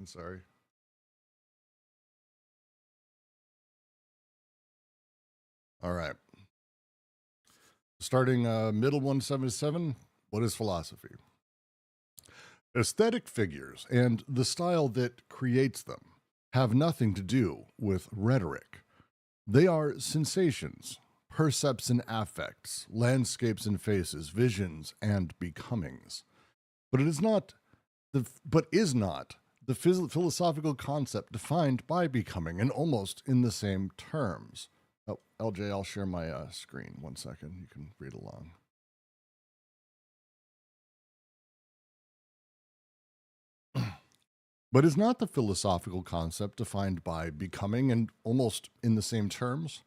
I'm sorry. All right. Starting middle 177, what is philosophy? Aesthetic figures and the style that creates them have nothing to do with rhetoric. They are sensations, percepts and affects, landscapes and faces, visions and becomings. But it is not the philosophical concept defined by becoming and almost in the same terms. Oh, LJ, I'll share my screen. 1 second. You can read along. But is not the philosophical concept defined by becoming and almost in the same terms?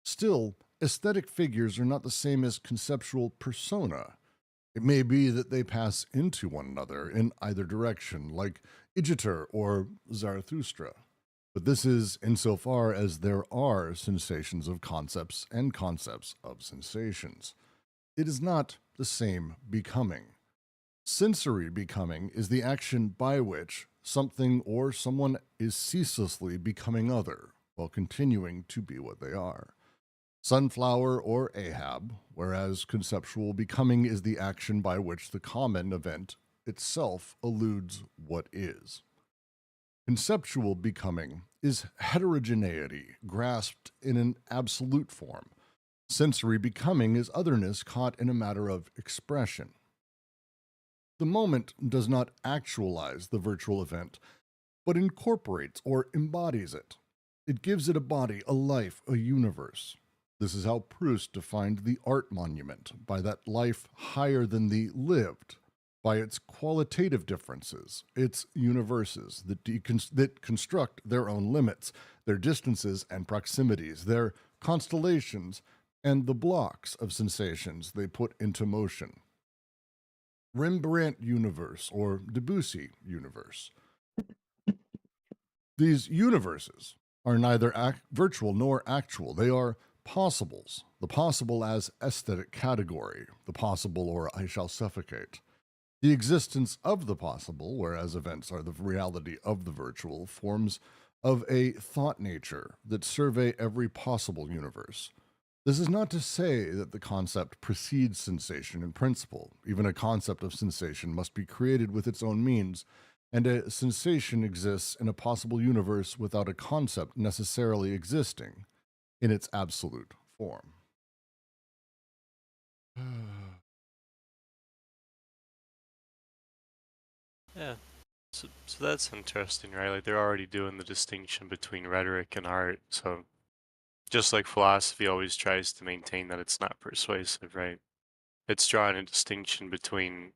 Still, aesthetic figures are not the same as conceptual persona. It may be that they pass into one another in either direction, like Igitur or Zarathustra. But this is insofar as there are sensations of concepts and concepts of sensations. It is not the same becoming. Sensory becoming is the action by which something or someone is ceaselessly becoming other while continuing to be what they are. Sunflower or Ahab, whereas conceptual becoming is the action by which the common event itself eludes what is. Conceptual becoming is heterogeneity grasped in an absolute form. Sensory becoming is otherness caught in a matter of expression. The moment does not actualize the virtual event, but incorporates or embodies it. It gives it a body, a life, a universe. This is how Proust defined the art monument, by that life higher than the lived, by its qualitative differences, its universes that construct their own limits, their distances and proximities, their constellations, and the blocks of sensations they put into motion. Rembrandt universe or Debussy universe. These universes are neither virtual nor actual. They are possibles, the possible as aesthetic category, the possible or I shall suffocate. The existence of the possible, whereas events are the reality of the virtual, forms of a thought nature that survey every possible universe. This is not to say that the concept precedes sensation in principle. Even a concept of sensation must be created with its own means, and a sensation exists in a possible universe without a concept necessarily existing in its absolute form. Yeah. So that's interesting, right? Like they're already doing the distinction between rhetoric and art. So just like philosophy always tries to maintain that it's not persuasive, right? It's drawing a distinction between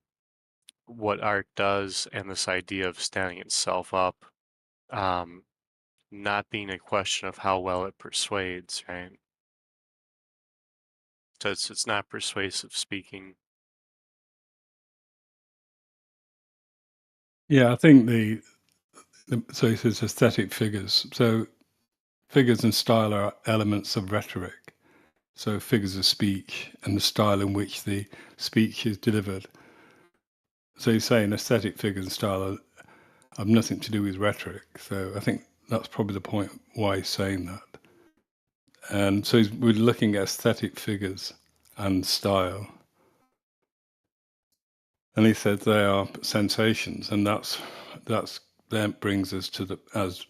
what art does and this idea of standing itself up, um, not being a question of how well it persuades, right? So it's not persuasive speaking. Yeah, I think so he says aesthetic figures. So figures and style are elements of rhetoric. So figures of speech and the style in which the speech is delivered. So he's saying aesthetic figures and style have nothing to do with rhetoric. So I think that's probably the point why he's saying that. And so we're looking at aesthetic figures and style. And he said they are sensations, and that brings us to the as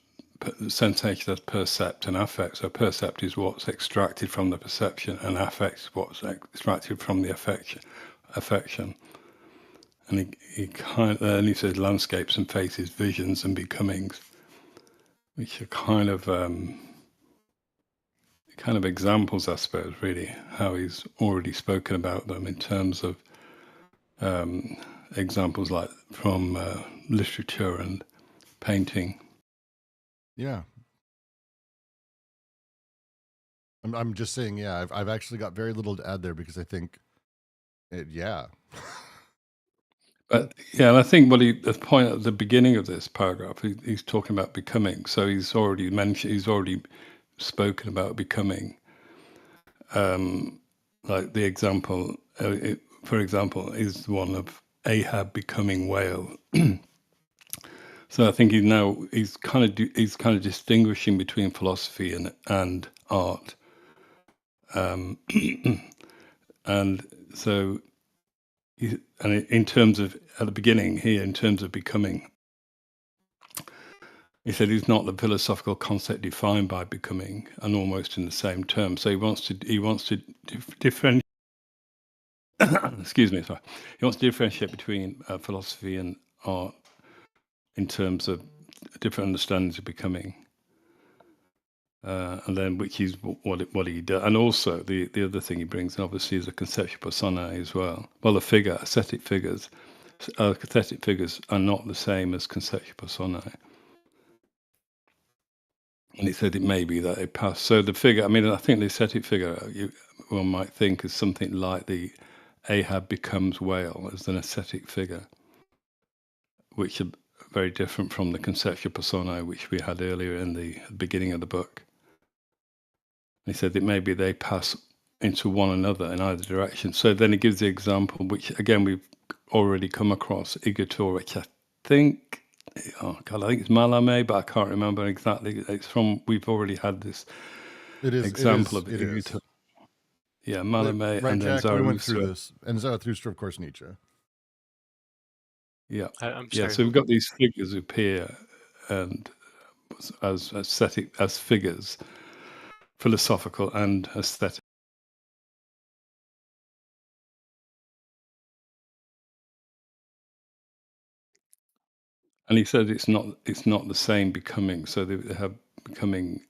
sensation as percept and affect. So percept is what's extracted from the perception, and affect is what's extracted from the affection. And he says landscapes and faces, visions and becomings, which are kind of examples, I suppose, really, how he's already spoken about them in terms of examples like from literature and painting. Yeah. I'm just saying, yeah, I've actually got very little to add there because I think, yeah. But yeah, and I think the point at the beginning of this paragraph, he's talking about becoming. So he's already spoken about becoming. Like the example, for example, is one of Ahab becoming whale. So I think he's kind of distinguishing between philosophy and art, and so in terms of at the beginning here, in terms of becoming, he said he's not the philosophical concept defined by becoming, and almost in the same term. So he wants to differentiate. Excuse me, sorry. He wants to differentiate between philosophy and art in terms of different understandings of becoming, and then which is what he does. And also the other thing he brings, obviously, is a conceptual personae as well. Well, aesthetic figures are not the same as conceptual personae. And he said it may be that it passed. So the figure, I mean, I think the aesthetic figure, one might think is something like the Ahab becomes whale as an aesthetic figure, which are very different from the conceptual personae which we had earlier in the beginning of the book. He said that maybe they pass into one another in either direction. So then he gives the example, which again we've already come across, Igator, which I think it's Malame, but I can't remember exactly. It's from, we've already had this example of Igator. Yeah, Malame, right, and then Jack, Zarathustra. we went through this, and Zarathustra, of course, Nietzsche. Yeah, I'm sorry. So we've got these figures who appear and as aesthetic, as figures, philosophical and aesthetic. And he said it's not the same becoming. So they have becoming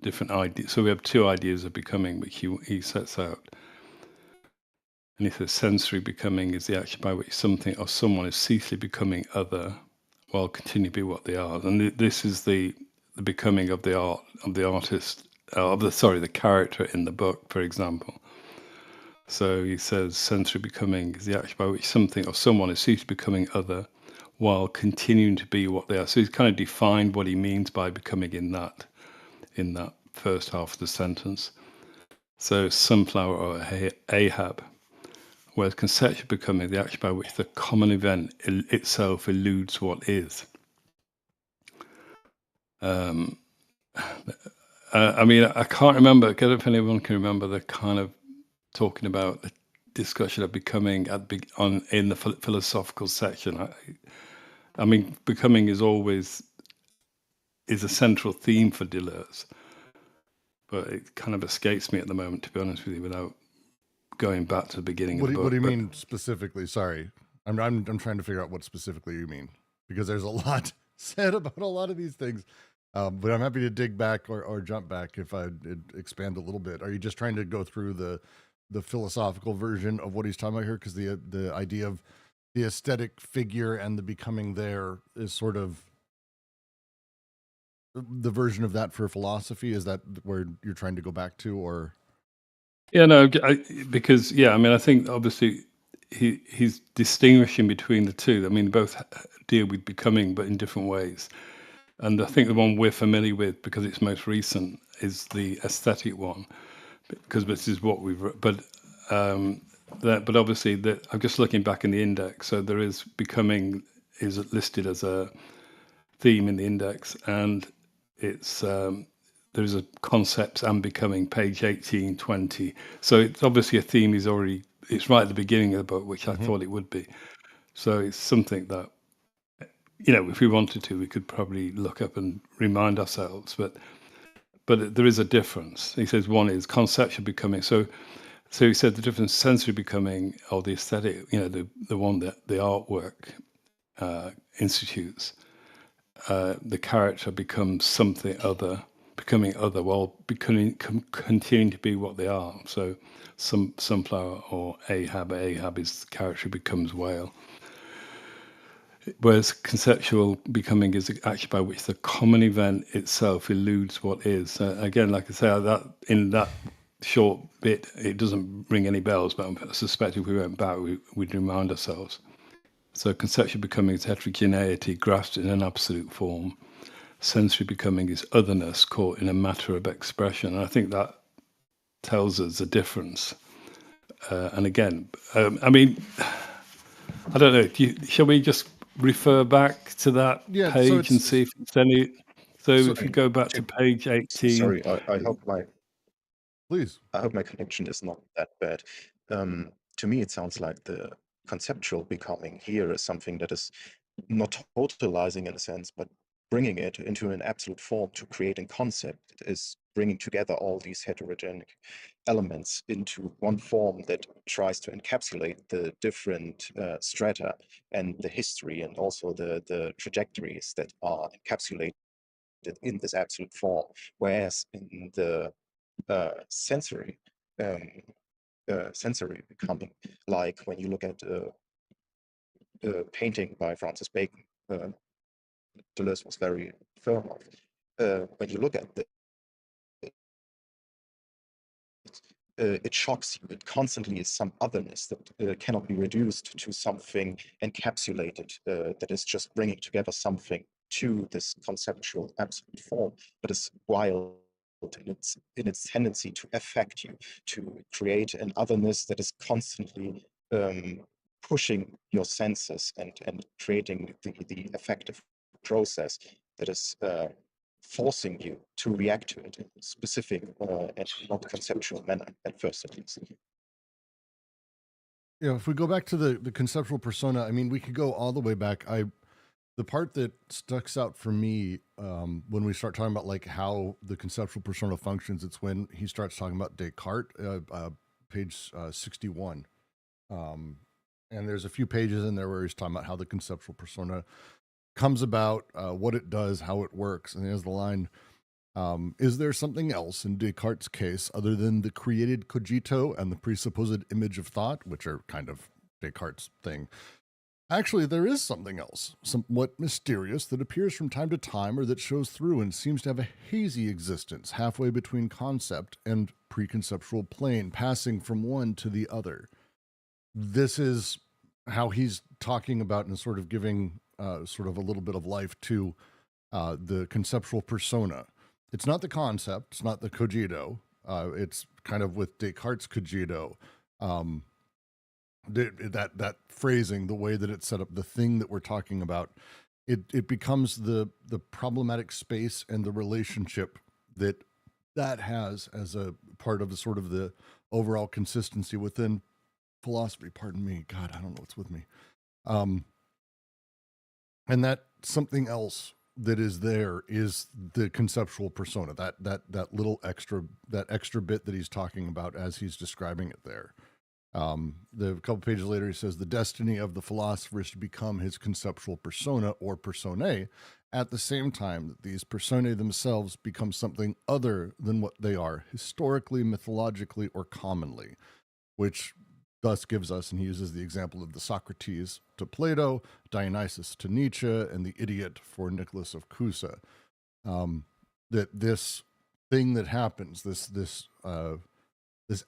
different ideas. So we have two ideas of becoming, which he sets out. And he says sensory becoming is the action by which something or someone is ceaselessly becoming other while continuing to be what they are. And this is the becoming of the artist, the character in the book, for example. So he says sensory becoming is the action by which something or someone is ceaselessly becoming other while continuing to be what they are. So he's kind of defined what he means by becoming in that first half of the sentence. So sunflower or Ahab, whereas conceptual becoming the action by which the common event itself eludes what is. I mean, I can't remember. I don't know if anyone can remember the kind of talking about the discussion of becoming in the philosophical section. I mean, becoming is a central theme for Deleuze, but it kind of escapes me at the moment, to be honest with you, without going back to the beginning of the book. What do you mean specifically? Sorry, I'm trying to figure out what specifically you mean, because there's a lot said about a lot of these things. But I'm happy to dig back or jump back if I expand a little bit. Are you just trying to go through the philosophical version of what he's talking about here? Because the idea of the aesthetic figure and the becoming there is sort of the version of that for philosophy. Is that where you're trying to go back to, or? Yeah, no, because I mean, I think obviously he's distinguishing between the two. I mean, both deal with becoming, but in different ways. And I think the one we're familiar with, because it's most recent, is the aesthetic one, because this is what we've. But obviously, I'm just looking back in the index. So there is becoming is listed as a theme in the index, and it's there's a concepts and becoming, page 18, 20. So it's obviously a theme it's right at the beginning of the book, which I thought it would be. So it's something that, if we wanted to, we could probably look up and remind ourselves. But there is a difference. He says one is conceptual becoming. So he said the difference sensory becoming, or the aesthetic, the one that the artwork institutes. The character becomes something other, becoming other, while continuing to be what they are. So sunflower or Ahab is the character becomes whale. Whereas conceptual becoming is the action by which the common event itself eludes what is. Again, like I say, that in that short bit, it doesn't ring any bells, but I suspect if we went back, we'd remind ourselves. So conceptual becoming is heterogeneity grasped in an absolute form. Sensory becoming is otherness caught in a matter of expression. And I think that tells us the difference. And again, I mean, I don't know. Shall we just refer back to that Yeah, page and see if it's any. So So- if you go back to page 18, Sorry, I please. hope my connection is not that bad. To me, it sounds like the conceptual becoming here is something that is not totalizing in a sense, but bringing it into an absolute form to create a concept. It is bringing together all these heterogeneous elements into one form that tries to encapsulate the different strata and the history and also the trajectories that are encapsulated in this absolute form. Whereas in the sensory sensory becoming, like when you look at a painting by Francis Bacon, Deleuze was very firm of. When you look at it shocks you. It constantly is some otherness that cannot be reduced to something encapsulated, that is just bringing together something to this conceptual absolute form, but is wild in its tendency to affect you, to create an otherness that is constantly pushing your senses and creating the affective process that is forcing you to react to it in a specific and not conceptual manner, at first at least. If we go back to the conceptual persona, I mean, we could go all the way back. The part that sticks out for me when we start talking about like how the conceptual persona functions, it's when he starts talking about Descartes, page 61. And there's a few pages in there where he's talking about how the conceptual persona comes about, what it does, how it works. And there's the line, is there something else in Descartes' case other than the created cogito and the presupposed image of thought, which are kind of Descartes' thing? Actually, there is something else, somewhat mysterious, that appears from time to time or that shows through and seems to have a hazy existence halfway between concept and preconceptual plane, passing from one to the other. This is how he's talking about and sort of giving sort of a little bit of life to the conceptual persona. It's not the concept, it's not the cogito. It's kind of with Descartes' cogito. That phrasing, the way that it's set up, the thing that we're talking about, it becomes the problematic space and the relationship that has as a part of the sort of the overall consistency within philosophy. Pardon me, God, I don't know what's with me. And that something else that is there is the conceptual persona, that little extra bit that he's talking about as he's describing it there. The couple pages later, he says the destiny of the philosopher is to become his conceptual persona or personae, at the same time that these personae themselves become something other than what they are historically, mythologically, or commonly, which thus gives us, and he uses the example of the Socrates to Plato, Dionysus to Nietzsche, and the idiot for Nicholas of Cusa. That this thing that happens, this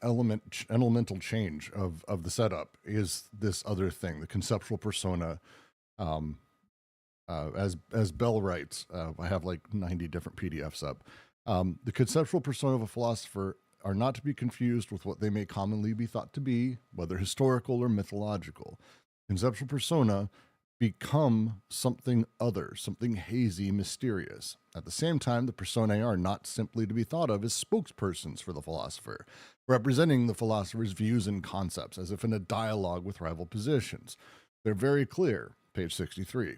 elemental change of the setup is this other thing, the conceptual persona. As Bell writes, I have like 90 different PDFs up. The conceptual persona of a philosopher are not to be confused with what they may commonly be thought to be, whether historical or mythological. Conceptual persona become something other, something hazy, mysterious. At the same time, the personae are not simply to be thought of as spokespersons for the philosopher, representing the philosopher's views and concepts as if in a dialogue with rival positions. They're very clear, page 63.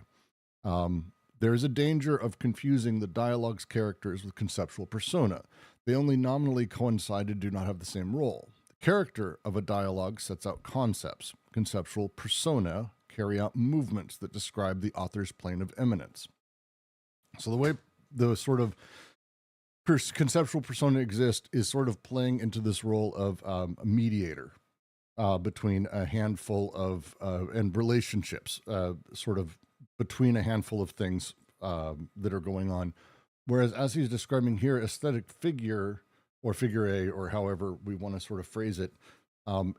There is a danger of confusing the dialogue's characters with conceptual persona. They only nominally coincide and do not have the same role. The character of a dialogue sets out concepts. Conceptual persona carry out movements that describe the author's plane of eminence. So the way the sort of conceptual persona exists is sort of playing into this role of a mediator between a handful of and relationships, sort of between a handful of things that are going on. Whereas as he's describing here, aesthetic figure or figure A, or however we want to sort of phrase it,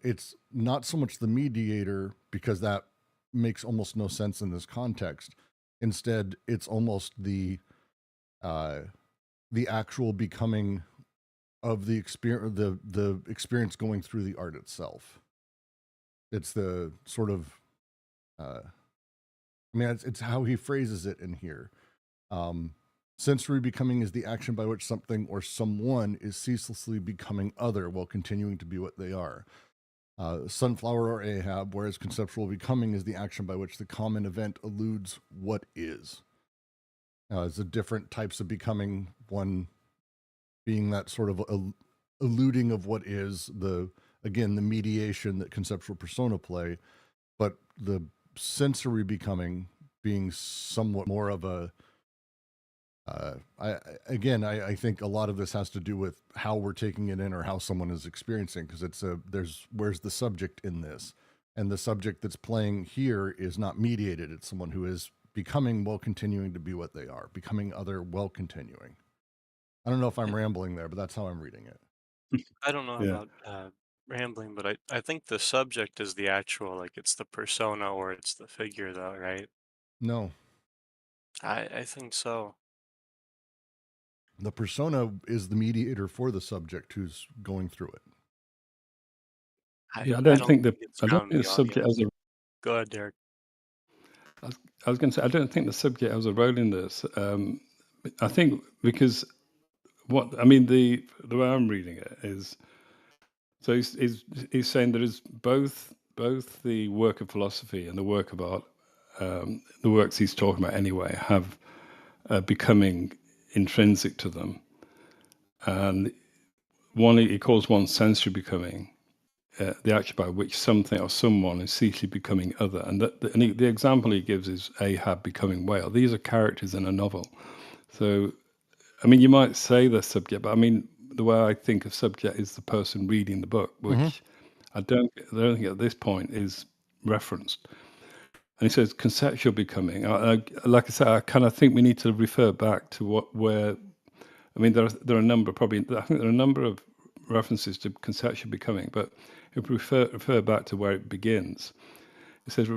it's not so much the mediator, because that makes almost no sense in this context. Instead, it's almost the actual becoming of the experience, the experience going through the art itself. It's the sort of I mean, it's how he phrases it in here. Sensory becoming is the action by which something or someone is ceaselessly becoming other while continuing to be what they are. Sunflower or Ahab, whereas conceptual becoming is the action by which the common event eludes what is. It's the different types of becoming, one being that sort of eluding of what is, the mediation that conceptual persona play, but the sensory becoming being somewhat more of a I think a lot of this has to do with how we're taking it in or how someone is experiencing, because where's the subject in this, and the subject that's playing here is not mediated. It's someone who is becoming while continuing to be what they are, becoming other while continuing. I don't know if I'm rambling there, but that's how I'm reading it. I don't know Yeah. about rambling, but I think the subject is the actual, like it's the persona or it's the figure, though, right? No, I think so. the persona is the mediator for the subject who's going through it. Yeah, I I don't don't think think it's around the the subject has audience. a. Go ahead, Derek. I was going to say I don't think the subject has a role in this. I think because what I mean the way I'm reading it is, so he's saying there is both the work of philosophy and the work of art, the works he's talking about anyway, have becoming intrinsic to them, and he calls one sensory becoming, the action by which something or someone is ceaselessly becoming other. And the example he gives is Ahab becoming whale. These are characters in a novel. So, I mean, you might say the subject, but I mean, the way I think of subject is the person reading the book, which I don't think at this point is referenced. And he says conceptual becoming. Like I said, I kind of think we need to refer back to where. I mean, there are a number, probably, I think there are a number of references to conceptual becoming, but if we refer back to where it begins, it says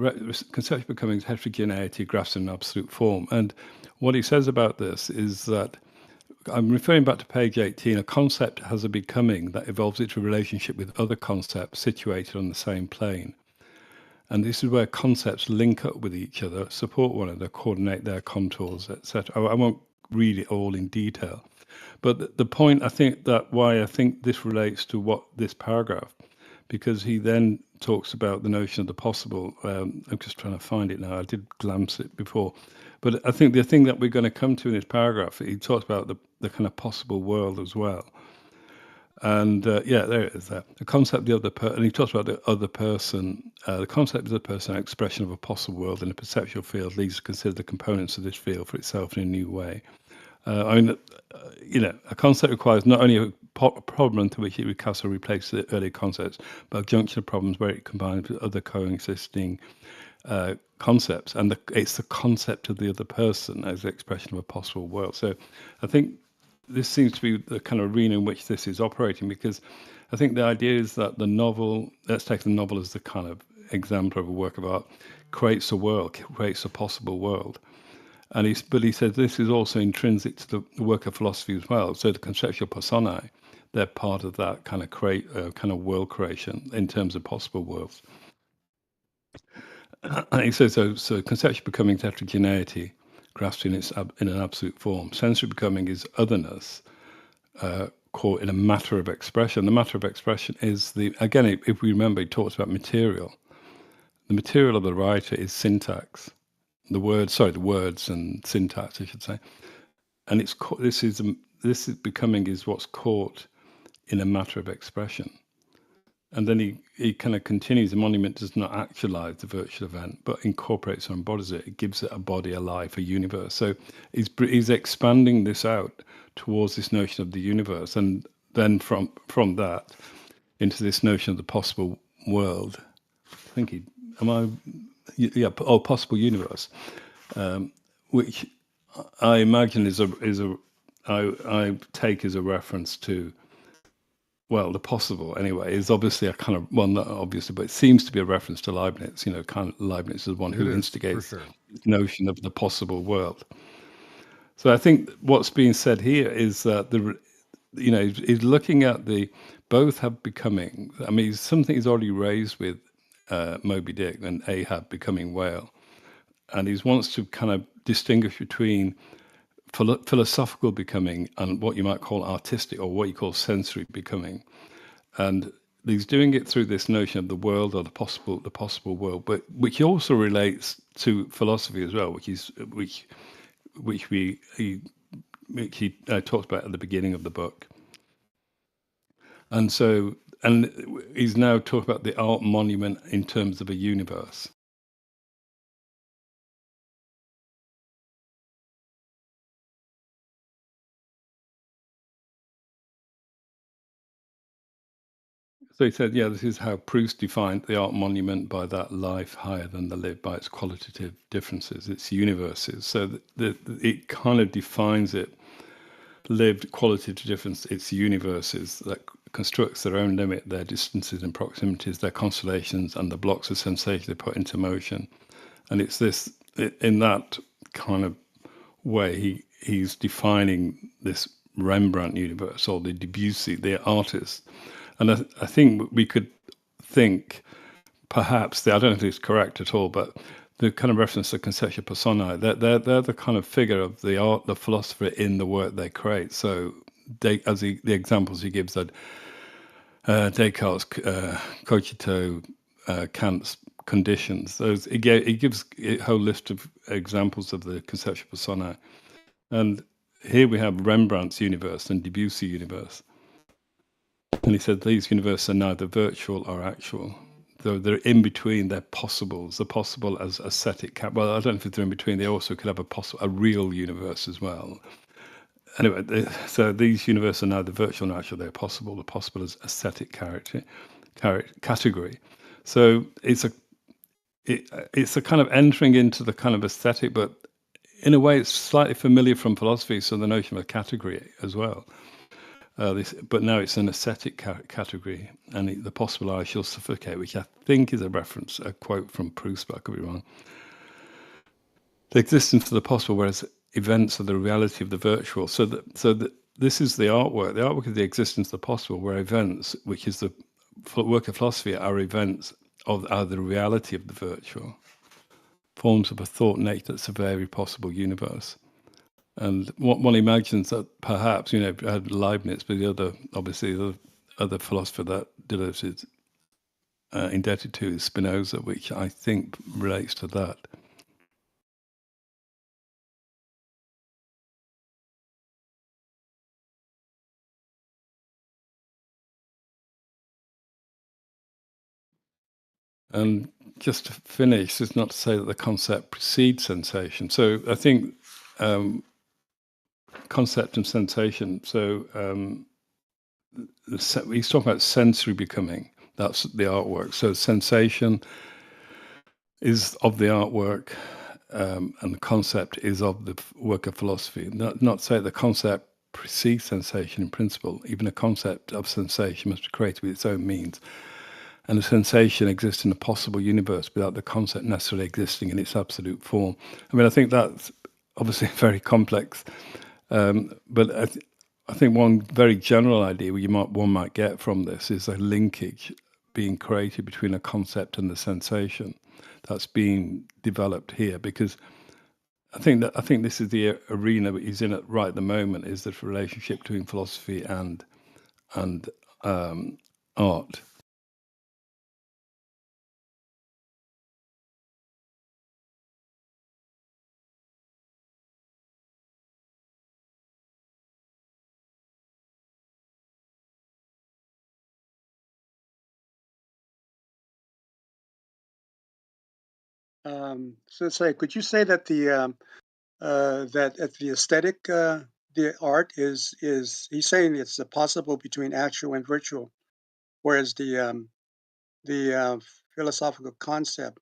conceptual becoming is heterogeneity grasped in absolute form. And what he says about this is that, I'm referring back to page 18, a concept has a becoming that evolves into a relationship with other concepts situated on the same plane. And this is where concepts link up with each other, support one another, coordinate their contours, etc. I won't read it all in detail. But the point, I think, that why I think this relates to what this paragraph, because he then talks about the notion of the possible. I'm just trying to find it now. I did glance it before. But I think the thing that we're going to come to in this paragraph, he talks about the kind of possible world as well. And yeah, there it is. There, the concept of the other person, and he talks about the other person. The concept of the person, expression of a possible world in a perceptual field, leads to consider the components of this field for itself in a new way. I mean, a concept requires not only a problem to which it recasts or replaces the earlier concepts, but a junction of problems where it combines with other coexisting concepts. And it's the concept of the other person as the expression of a possible world. So I think this seems to be the kind of arena in which this is operating, because I think the idea is that the novel, let's take the novel as the kind of example of a work of art, creates a world, creates a possible world. But he said this is also intrinsic to the work of philosophy as well. So the conceptual personae, they're part of that kind of world creation in terms of possible worlds. And he says so conceptual becoming is heterogeneity, grasped in an absolute form. Sensory becoming is otherness, caught in a matter of expression. The matter of expression is if we remember, he talks about material. The material of the writer is syntax. The words and syntax, I should say. And this becoming is what's caught in a matter of expression. And then he kind of continues, the monument does not actualize the virtual event, but incorporates or embodies it. It gives it a body, a life, a universe. So he's expanding this out towards this notion of the universe. And then from that into this notion of the possible world. Possible universe, which I imagine I take as a reference to, well, the possible anyway is obviously a kind of, well, not obviously, but it seems to be a reference to Leibniz. Kind of Leibniz is one who instigates the notion of the possible world. So I think what's being said here is that he's looking at both have becoming. I mean, something he's already raised with Moby Dick and Ahab becoming whale. and he wants to kind of distinguish between philosophical becoming and what you might call artistic or what you call sensory becoming. And he's doing it through this notion of the world or the possible world, but which also relates to philosophy as well, which he talked about at the beginning of the book. And so, and he's now talking about the art monument in terms of a universe. So he said, yeah, this is how Proust defined the art monument by that life higher than the lived, by its qualitative differences, its universes. So it kind of defines it, lived qualitative difference, its universes that constructs their own limit, their distances and proximities, their constellations, and the blocks of sensation they put into motion. And it's this, in that kind of way, he's defining this Rembrandt universe or the Debussy, the artist. And I think we could think perhaps, I don't know if it's correct at all, but the kind of reference to conceptio personae, they're the kind of figure of the art, the philosopher in the work they create. So the examples he gives are Descartes' cogito, Kant's conditions. Those he gives a whole list of examples of the conceptio personae. And here we have Rembrandt's universe and Debussy universe. And he said these universes are neither virtual or actual. Though they're in between, they're possibles. They're possible as aesthetic. Well, I don't know if they're in between. They also could have a real universe as well. Anyway, so these universes are neither virtual nor actual. They're possible. They're possible as aesthetic category. So it's a kind of entering into the kind of aesthetic, but in a way, it's slightly familiar from philosophy. So the notion of a category as well. But now it's an aesthetic category, and the possible I shall suffocate, which I think is a quote from Proust, but I could be wrong. The existence of the possible, whereas events are the reality of the virtual. So this is the artwork. The artwork is the existence of the possible, where events, which is the work of philosophy, are events are the reality of the virtual. Forms of a thought nature that's a very possible universe. And one imagines that perhaps, had Leibniz, but the other philosopher that Deleuze is indebted to is Spinoza, which I think relates to that. And just to finish, this is not to say that the concept precedes sensation. So I think concept and sensation. So he's talking about sensory becoming. That's the artwork. So sensation is of the artwork, and the concept is of the work of philosophy. Not to say the concept precedes sensation in principle. Even a concept of sensation must be created with its own means. And the sensation exists in a possible universe without the concept necessarily existing in its absolute form. I mean, I think that's obviously very complex, but I think one very general idea one might get from this is a linkage being created between a concept and the sensation that's being developed here, because I think this is the arena that he's in right at the moment, is the relationship between philosophy and art. So say, could you say that the aesthetic, the art is he's saying it's possible between actual and virtual, whereas the philosophical concept,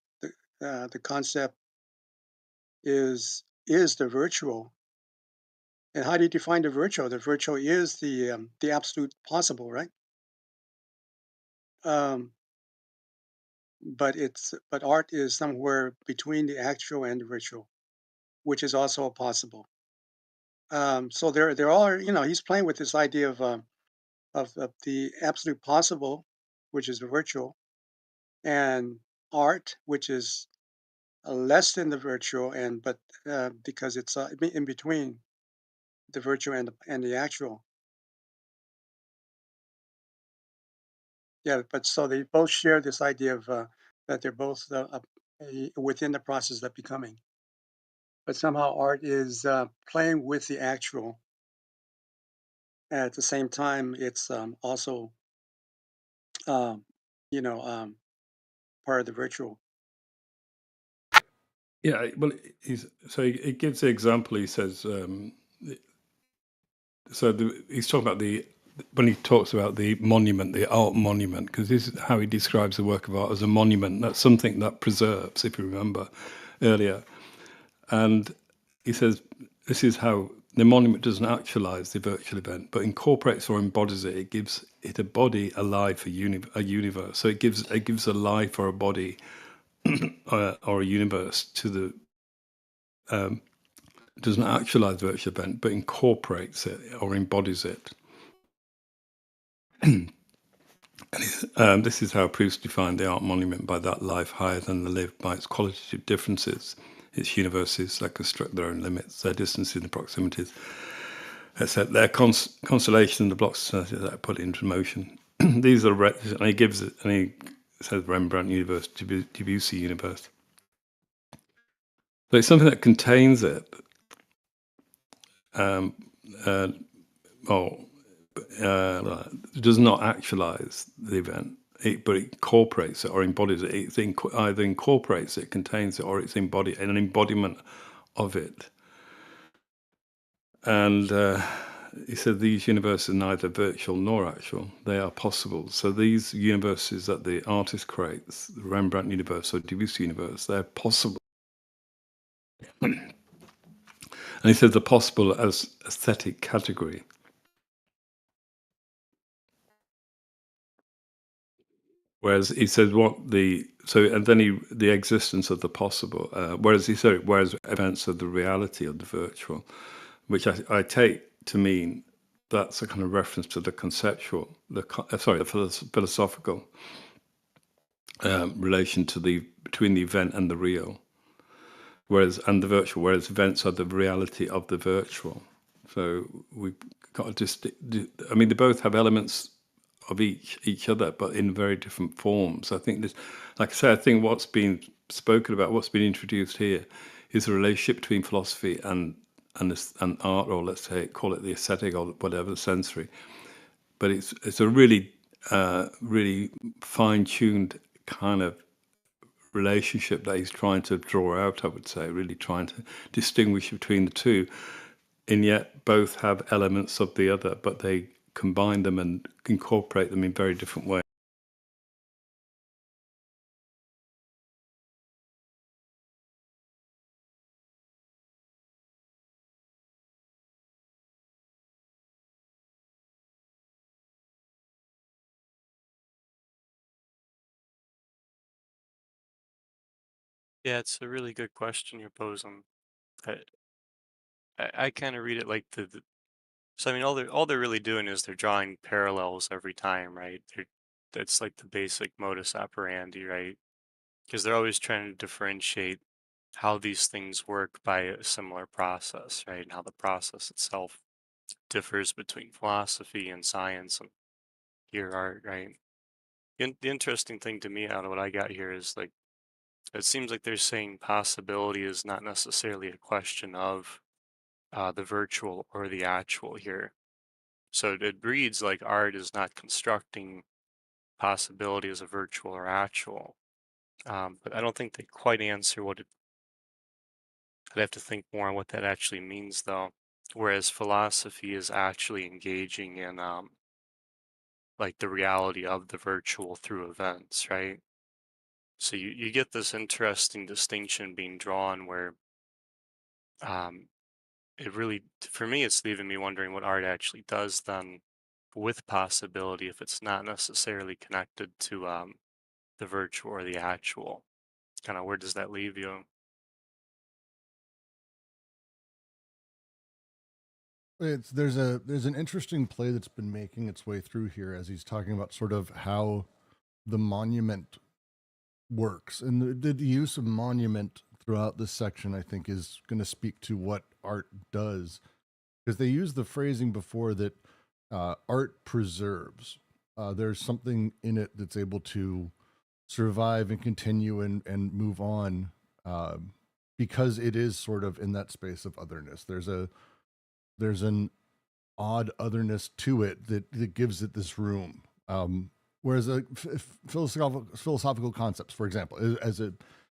the concept is the virtual. And how do you define the virtual? The virtual is the absolute possible, right? Um, but art is somewhere between the actual and the virtual, which is also possible. So there are, he's playing with this idea of the absolute possible, which is virtual, and art, which is less than the virtual, and but because it's in between the virtual and the actual. Yeah, but so they both share this idea of that they're both within the process of becoming. But somehow art is playing with the actual. And at the same time, it's also, um, you know, part of the virtual. Yeah, well, he gives the example. He says, he's talking about when he talks about the monument, the art monument, because this is how he describes the work of art as a monument. That's something that preserves, if you remember earlier. And he says this is how the monument doesn't actualize the virtual event, but incorporates or embodies it. It gives it a body, a life, a universe. So it gives a life or a body or a universe to the. Doesn't actualize the virtual event, but incorporates it or embodies it. This is how Proust defined the art monument: by that life higher than the lived, by its qualitative differences, its universes that construct their own limits, their distances and proximities, etc. Their constellation, the blocks that are put into motion. These are, and he gives it, and he says Rembrandt universe, Debussy universe. So it's something that contains it. Does not actualize the event, but it incorporates it or embodies it. It either incorporates it, contains it, or it's an embodiment of it. And he said these universes are neither virtual nor actual; they are possible. So these universes that the artist creates, the Rembrandt universe or Debussy universe, they're possible. And he said the possible as aesthetic category. Whereas he said the existence of the possible. Whereas events of the reality of the virtual, which I take to mean that's a kind of reference to the conceptual, the philosophical relation to between the event and the real. And the virtual. Whereas events are the reality of the virtual. So we've got to I mean, they both have elements of each other, but in very different forms. I think this, like I say, I think what's been spoken about, what's been introduced here, is the relationship between philosophy and art, or let's say call it the aesthetic or whatever, the sensory. But it's a really really fine-tuned kind of relationship that he's trying to draw out. I would say, really trying to distinguish between the two, and yet both have elements of the other, but they combine them and incorporate them in very different ways. Yeah, it's a really good question you're posing. I kind of read it like so I mean all they're really doing is they're drawing parallels every time, right? That's like the basic modus operandi, right? Because they're always trying to differentiate how these things work by a similar process, right? And how the process itself differs between philosophy and science and here art, right? The interesting thing to me out of what I got here is like it seems like they're saying possibility is not necessarily a question of the virtual or the actual here. So it reads like art is not constructing possibility as a virtual or actual. But I don't think they quite answer what it. I'd have to think more on what that actually means, though. Whereas philosophy is actually engaging in like the reality of the virtual through events, right? So you get this interesting distinction being drawn where um, it really, for me, it's leaving me wondering what art actually does then with possibility if it's not necessarily connected to the virtual or the actual. Kind of where does that leave you? There's an interesting play that's been making its way through here as he's talking about sort of how the monument works and the use of monument throughout this section, I think, is going to speak to what art does, because they used the phrasing before that art preserves. There's something in it that's able to survive and continue and move on, because it is sort of in that space of otherness. There's an odd otherness to it that gives it this room. Whereas philosophical concepts, for example,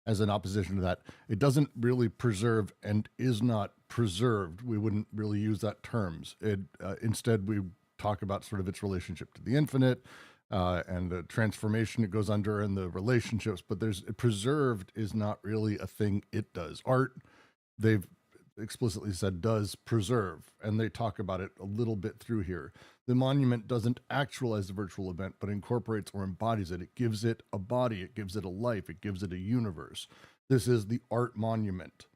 as an opposition to that, it doesn't really preserve and is not preserved. We wouldn't really use that terms. Instead, we talk about sort of its relationship to the infinite, and the transformation it goes under and the relationships. But preserved is not really a thing it does. Art, they've explicitly said, does preserve, and they talk about it a little bit through here. The monument doesn't actualize the virtual event, but incorporates or embodies it. It gives it a body, it gives it a life, it gives it a universe. This is the art monument,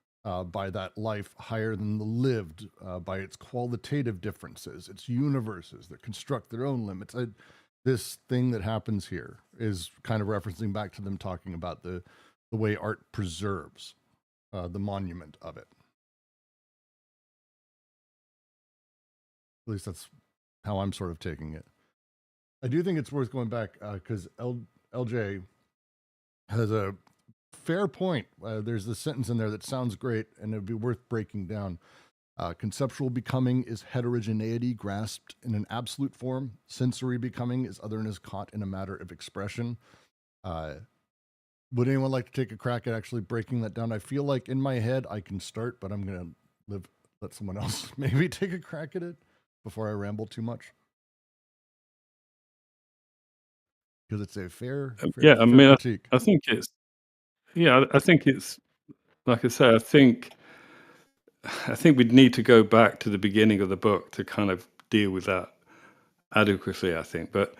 by that life higher than the lived, by its qualitative differences, its universes that construct their own limits. This thing that happens here is kind of referencing back to them talking about the way art preserves the monument of it. At least that's how I'm sort of taking it. I do think it's worth going back, because LJ has a fair point. There's this sentence in there that sounds great, and it'd be worth breaking down. Conceptual becoming is heterogeneity grasped in an absolute form. Sensory becoming is otherness caught in a matter of expression. Would anyone like to take a crack at actually breaking that down? I feel like in my head I can start, but I'm going to let someone else maybe take a crack at it before I ramble too much. Because it's a fair critique. I think it's, like I say, I think we'd need to go back to the beginning of the book to kind of deal with that adequately, I think. But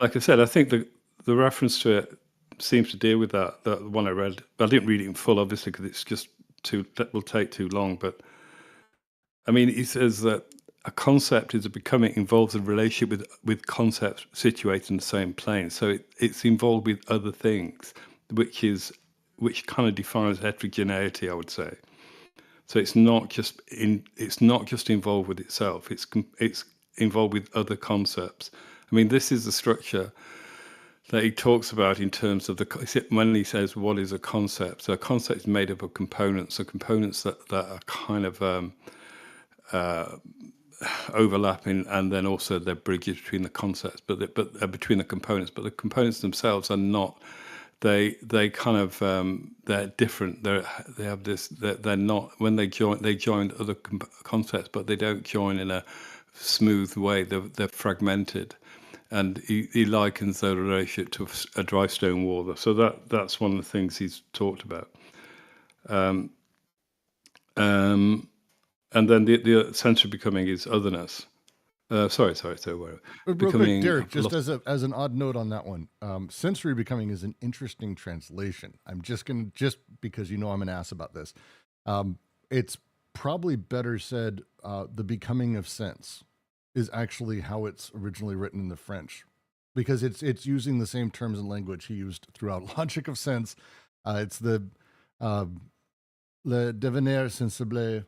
like I said, I think the reference to it seems to deal with that one I read. I didn't read it in full, obviously, because it's just that will take too long. But I mean, he says that a concept is a becoming involves a relationship with concepts situated in the same plane. So it's involved with other things, which kind of defines heterogeneity, I would say. So it's not just involved with itself. It's involved with other concepts. I mean, this is the structure that he talks about in terms of when he says what is a concept. So a concept is made up of components. So components that are kind of overlapping, and then also they're bridges between the concepts, but between the components. But the components themselves are not. They kind of they're different. They have this. They're not, when they join other concepts, but they don't join in a smooth way. They're fragmented, and he likens their relationship to a dry stone wall. So that's one of the things he's talked about. And then the sensory becoming is otherness. Sorry. Real quick, Derek, just as an odd note on that one, sensory becoming is an interesting translation. I'm just because I'm an ass about this. It's probably better said, the becoming of sense is actually how it's originally written in the French, because it's using the same terms and language he used throughout Logic of Sense. It's the le devenir sensible,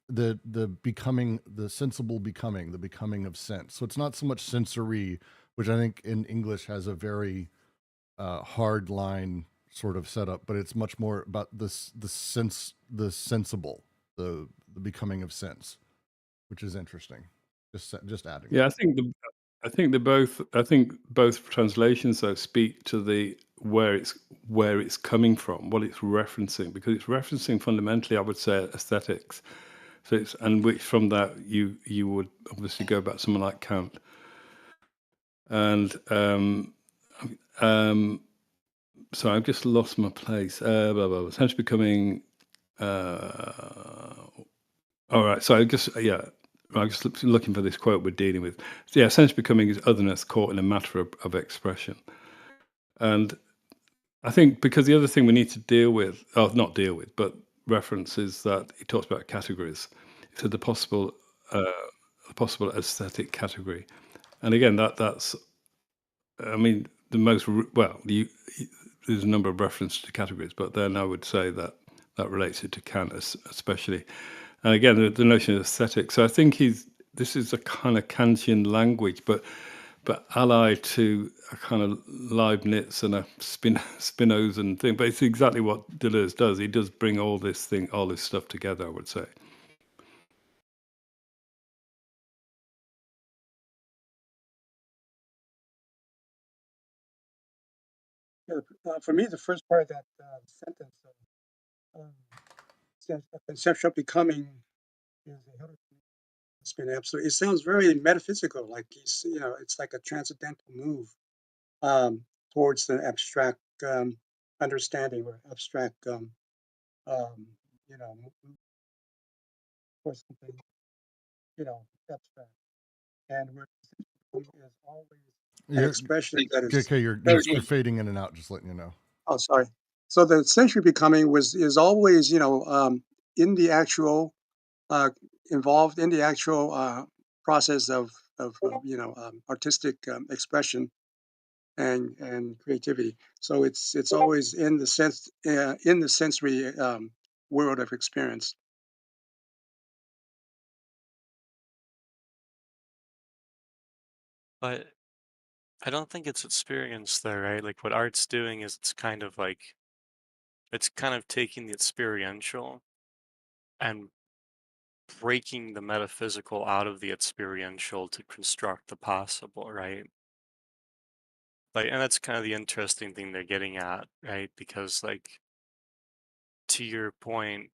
the becoming, the sensible becoming, the becoming of sense. So it's not so much sensory, which I think in English has a very hard line sort of setup, but it's much more about the sense, the sensible, the becoming of sense, which is interesting. Just adding. Yeah, I think both translations though speak to the where it's coming from, what it's referencing, because it's referencing fundamentally, I would say, aesthetics. So which from that you would obviously go back to someone like Kant. And so I've just lost my place. Sense becoming. All right. So I'm just looking for this quote we're dealing with. So yeah, sense becoming is otherness caught in a matter of expression. And I think because the other thing we need to not deal with, but reference is that he talks about categories. So the possible aesthetic category, and again that's, I mean, the most there's a number of references to categories, but then I would say that relates it to Kant especially. And again, the notion of aesthetic. So I think this is a kind of Kantian language, but allied to a kind of Leibniz and a Spinozan thing. But it's exactly what Deleuze does. He does bring all this stuff together, I would say. Yeah, for me, the first part of that sentence, conceptual becoming is it's been absolute. It sounds very metaphysical, like it's like a transcendental move towards the abstract understanding or abstract, towards something, abstract. And where conceptual is always an You're, expression that is. KK, you're fading in and out, just letting you know. Oh, sorry. So the sensory becoming is always, in the actual, involved in the actual process of artistic expression and creativity. So it's always in the sensory world of experience. But I don't think it's experience though, right? Like what art's doing is it's kind of taking the experiential and breaking the metaphysical out of the experiential to construct the possible, right? Like, and that's kind of the interesting thing they're getting at, right? Because like to your point,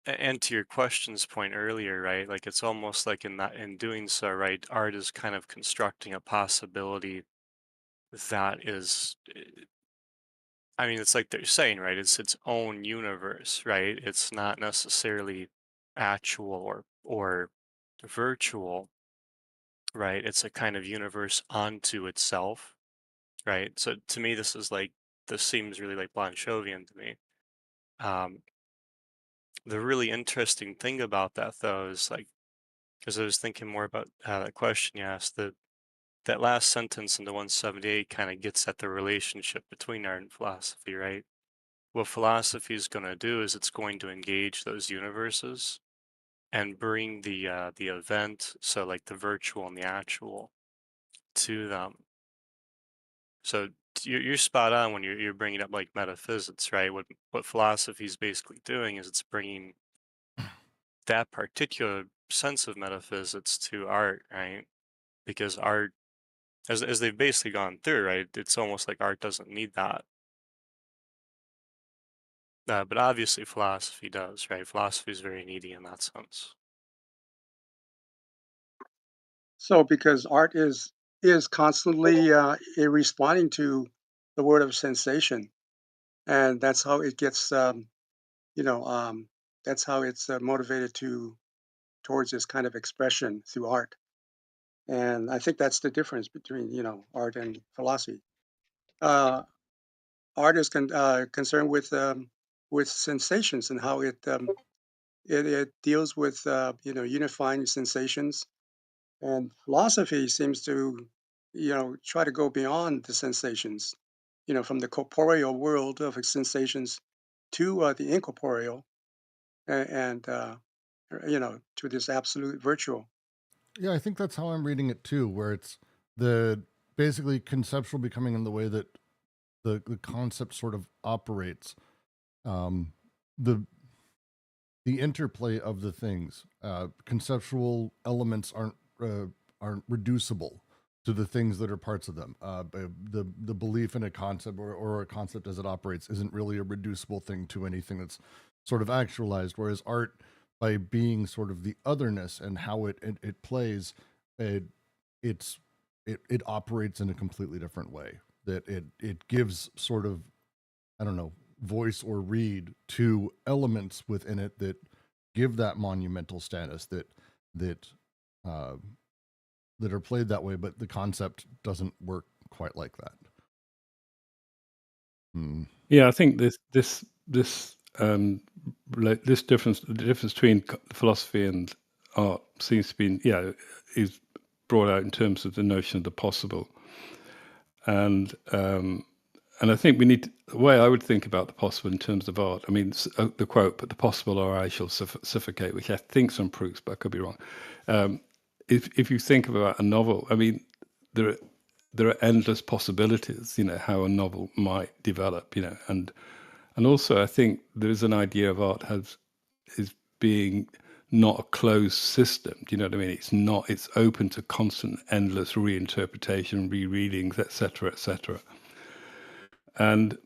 and to your question's point earlier, right? Like it's almost like in doing so, right, art is kind of constructing a possibility that is, I mean, it's like they're saying, right? It's its own universe, right? It's not necessarily actual or virtual, right? It's a kind of universe unto itself, right? So to me, this seems really like Blanchovian to me. The really interesting thing about that though is like, because I was thinking more about that question you asked, that last sentence in the 178 kind of gets at the relationship between art and philosophy, right? What philosophy is going to do is it's going to engage those universes and bring the event, so like the virtual and the actual, to them. So you're spot on when you're bringing up like metaphysics, right? What philosophy is basically doing is it's bringing that particular sense of metaphysics to art, right? Because art, as they've basically gone through, right, it's almost like art doesn't need that. But obviously philosophy does, right? Philosophy is very needy in that sense. So because art is constantly responding to the world of sensation, and that's how it gets, that's how it's motivated towards this kind of expression through art. And I think that's the difference between art and philosophy. Uh, Art is concerned with sensations and how it deals with unifying sensations. And philosophy seems to try to go beyond the sensations, from the corporeal world of sensations to the incorporeal and to this absolute virtual. Yeah, I think that's how I'm reading it too, where it's the basically conceptual becoming in the way that the concept sort of operates. Um, the the interplay of the things. Conceptual elements aren't reducible to the things that are parts of them. The belief in a concept or a concept as it operates isn't really a reducible thing to anything that's sort of actualized. Whereas art, by being sort of the otherness and how it plays, it it operates in a completely different way. That it gives sort of, I don't know, voice or read to elements within it that give that monumental status that uh, that are played that way, but the concept doesn't work quite like that. Yeah, I think this difference, the difference between philosophy and art seems to be is brought out in terms of the notion of the possible. and I think we need the way I would think about the possible in terms of art. I mean, the quote, "But the possible, or I shall suffocate," which I think some proofs, but I could be wrong. If you think about a novel, I mean, there are endless possibilities. You know how a novel might develop. You know, and also I think there is an idea of art is being not a closed system. Do you know what I mean? It's not. It's open to constant, endless reinterpretation, rereadings, etc., etc. And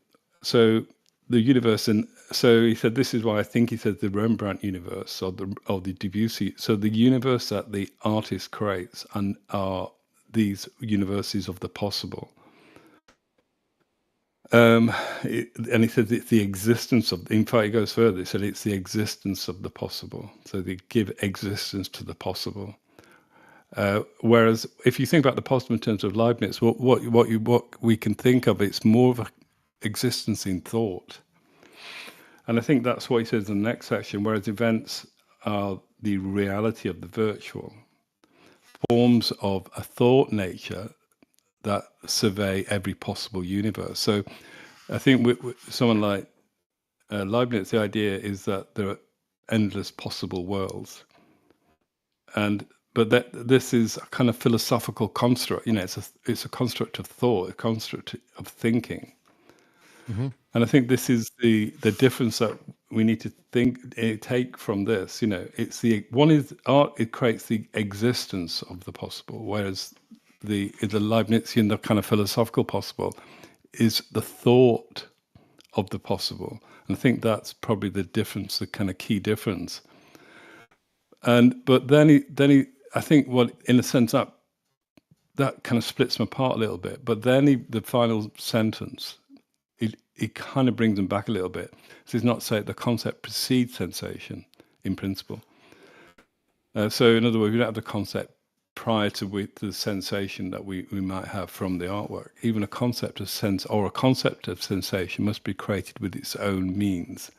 so the universe, and so he said, this is why I think he said the Rembrandt universe or the Debussy. So the universe that the artist creates and are these universes of the possible. And he said it's the existence of. In fact, he goes further. He said it's the existence of the possible. So they give existence to the possible. Whereas if you think about the possible in terms of Leibniz, what we can think of, it's more of a existence in thought. And I think that's what he says in the next section, whereas events are the reality of the virtual, forms of a thought nature that survey every possible universe. So I think with someone like Leibniz, the idea is that there are endless possible worlds. But this is a kind of philosophical construct. You know, it's a construct of thought, a construct of thinking. Mm-hmm. And I think this is the difference that we need to take from this. You know, it's the one is art. It creates the existence of the possible, whereas the Leibnizian, the kind of philosophical possible, is the thought of the possible. And I think that's probably the difference, the kind of key difference. But then he, I think, what in a sense that kind of splits them apart a little bit. But then the final sentence, it kind of brings them back a little bit. So it's not say the concept precedes sensation in principle. So in other words, we don't have the concept prior to the sensation that we might have from the artwork. Even a concept of sense or a concept of sensation must be created with its own means.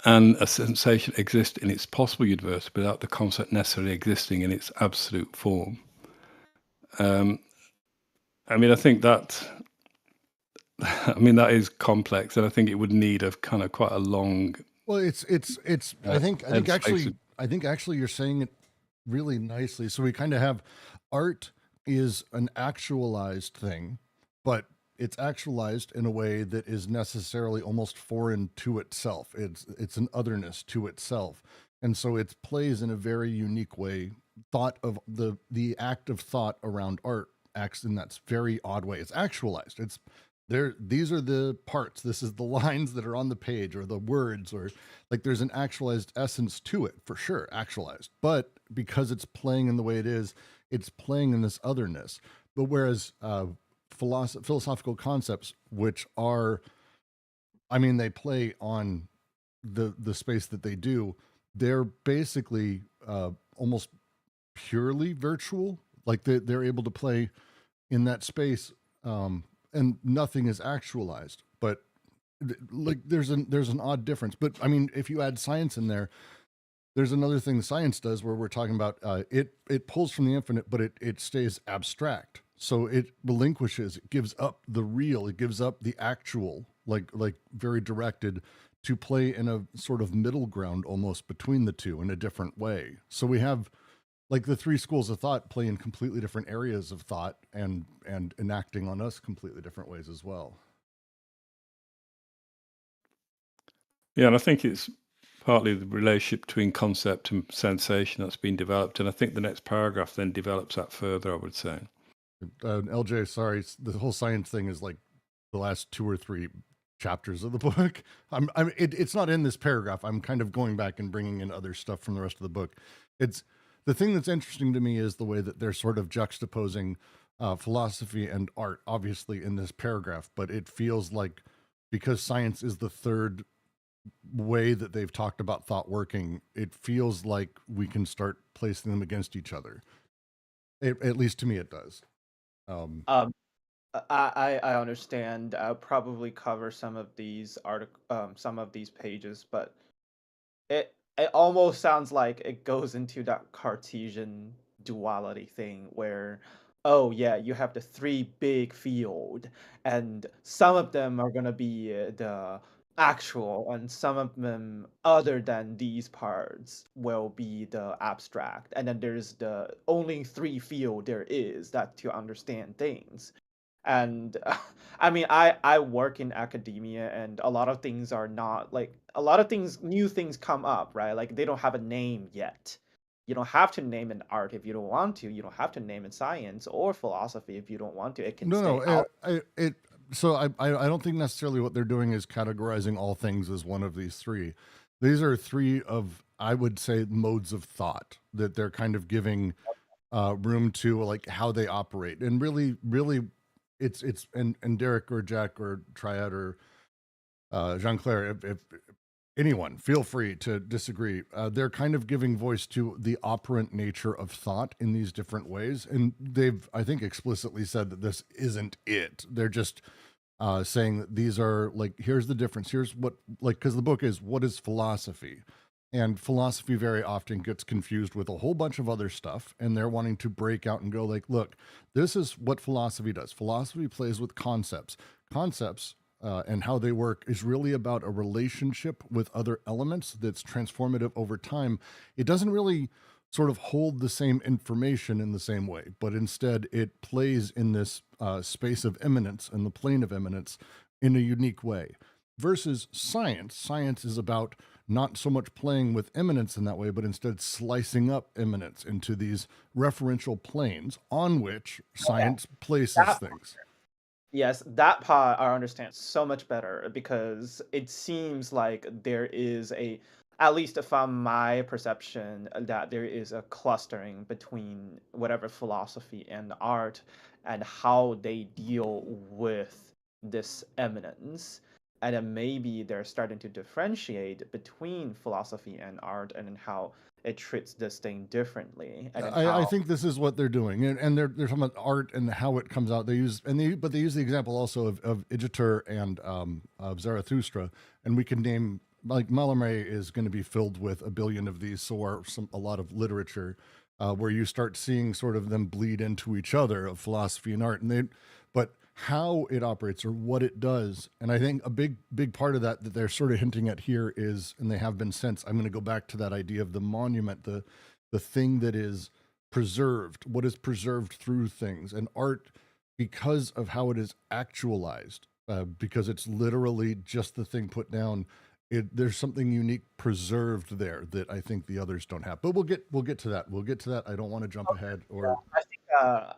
And a sensation exists in its possible universe without the concept necessarily existing in its absolute form. I mean, I think that is complex, and I think it would need a kind of quite a long. Well, it's. I think actually you're saying it really nicely. So we kind of have art is an actualized thing, but it's actualized in a way that is necessarily almost foreign to itself. It's an otherness to itself, and so it plays in a very unique way. Thought of the act of thought around art acts in that very odd way. It's actualized. It's there. These are the parts. This is the lines that are on the page, or the words, or like there's an actualized essence to it for sure, actualized. But because it's playing in the way it is, it's playing in this otherness. But whereas philosophical concepts, which are, I mean, they play on the space that they do, they're basically almost purely virtual. Like they're able to play in that space, and nothing is actualized. But like there's an odd difference. But I mean, if you add science in there, there's another thing science does where we're talking about it pulls from the infinite, but it stays abstract. So it relinquishes, it gives up the real, it gives up the actual, like very directed, to play in a sort of middle ground almost between the two in a different way. So we have like the three schools of thought play in completely different areas of thought and enacting on us completely different ways as well. Yeah, and I think it's partly the relationship between concept and sensation that's been developed, and I think the next paragraph then develops that further, I would say. LJ, sorry, the whole science thing is like the last 2 or 3 chapters of the book. It's not in this paragraph. I'm kind of going back and bringing in other stuff from the rest of the book. It's the thing that's interesting to me is the way that they're sort of juxtaposing philosophy and art, obviously in this paragraph, but it feels like because science is the third way that they've talked about thought working, it feels like we can start placing them against each other. At least to me, it does. I understand. I'll probably cover some of these some of these pages, but it almost sounds like it goes into that Cartesian duality thing where oh yeah, you have the three big field, and some of them are gonna be the actual, and some of them other than these parts will be the abstract, and then there's the only three field there is that to understand things. And I mean, I work in academia, and a lot of things are not like a lot of things, new things come up, right? Like they don't have a name yet. You don't have to name an art if you don't want to. You don't have to name it science or philosophy if you don't want to. It can No, stay no. out. So I don't think necessarily what they're doing is categorizing all things as one of these three. These are three of, I would say, modes of thought that they're kind of giving room to, like how they operate. And really, it's and Derek or Jack or Triad or Jean Claire, if anyone, feel free to disagree. They're kind of giving voice to the operant nature of thought in these different ways. And they've, I think, explicitly said that this isn't it. They're just saying that these are like, here's the difference. Here's what, like, because the book is, what is philosophy? And philosophy very often gets confused with a whole bunch of other stuff. And they're wanting to break out and go, like, look, this is what philosophy does. Philosophy plays with concepts. Concepts and how they work is really about a relationship with other elements that's transformative over time. It doesn't really sort of hold the same information in the same way, but instead it plays in this space of immanence and the plane of immanence in a unique way. Versus science, science is about not so much playing with immanence in that way, but instead slicing up immanence into these referential planes on which science places That things. Yes, that part I understand so much better because it seems like there is a, at least from my perception, that there is a clustering between whatever philosophy and art and how they deal with this eminence. And then maybe they're starting to differentiate between philosophy and art and then how it treats this thing differently. And then I think this is what they're doing, and they're talking about art and how it comes out. They use but they use the example also of Igitur and of Zarathustra, and we can name, like, Mallarmé is going to be filled with a billion of these. So are a lot of literature where you start seeing sort of them bleed into each other of philosophy and art, but how it operates or what it does. And I think a big part of that they're sort of hinting at here is, and they have been since, I'm going to go back to that idea of the monument, the thing that is preserved, what is preserved through things. And art, because of how it is actualized, because it's literally just the thing put down, there's something unique preserved there that I think the others don't have. But we'll get to that. We'll get to that. I don't want to jump ahead or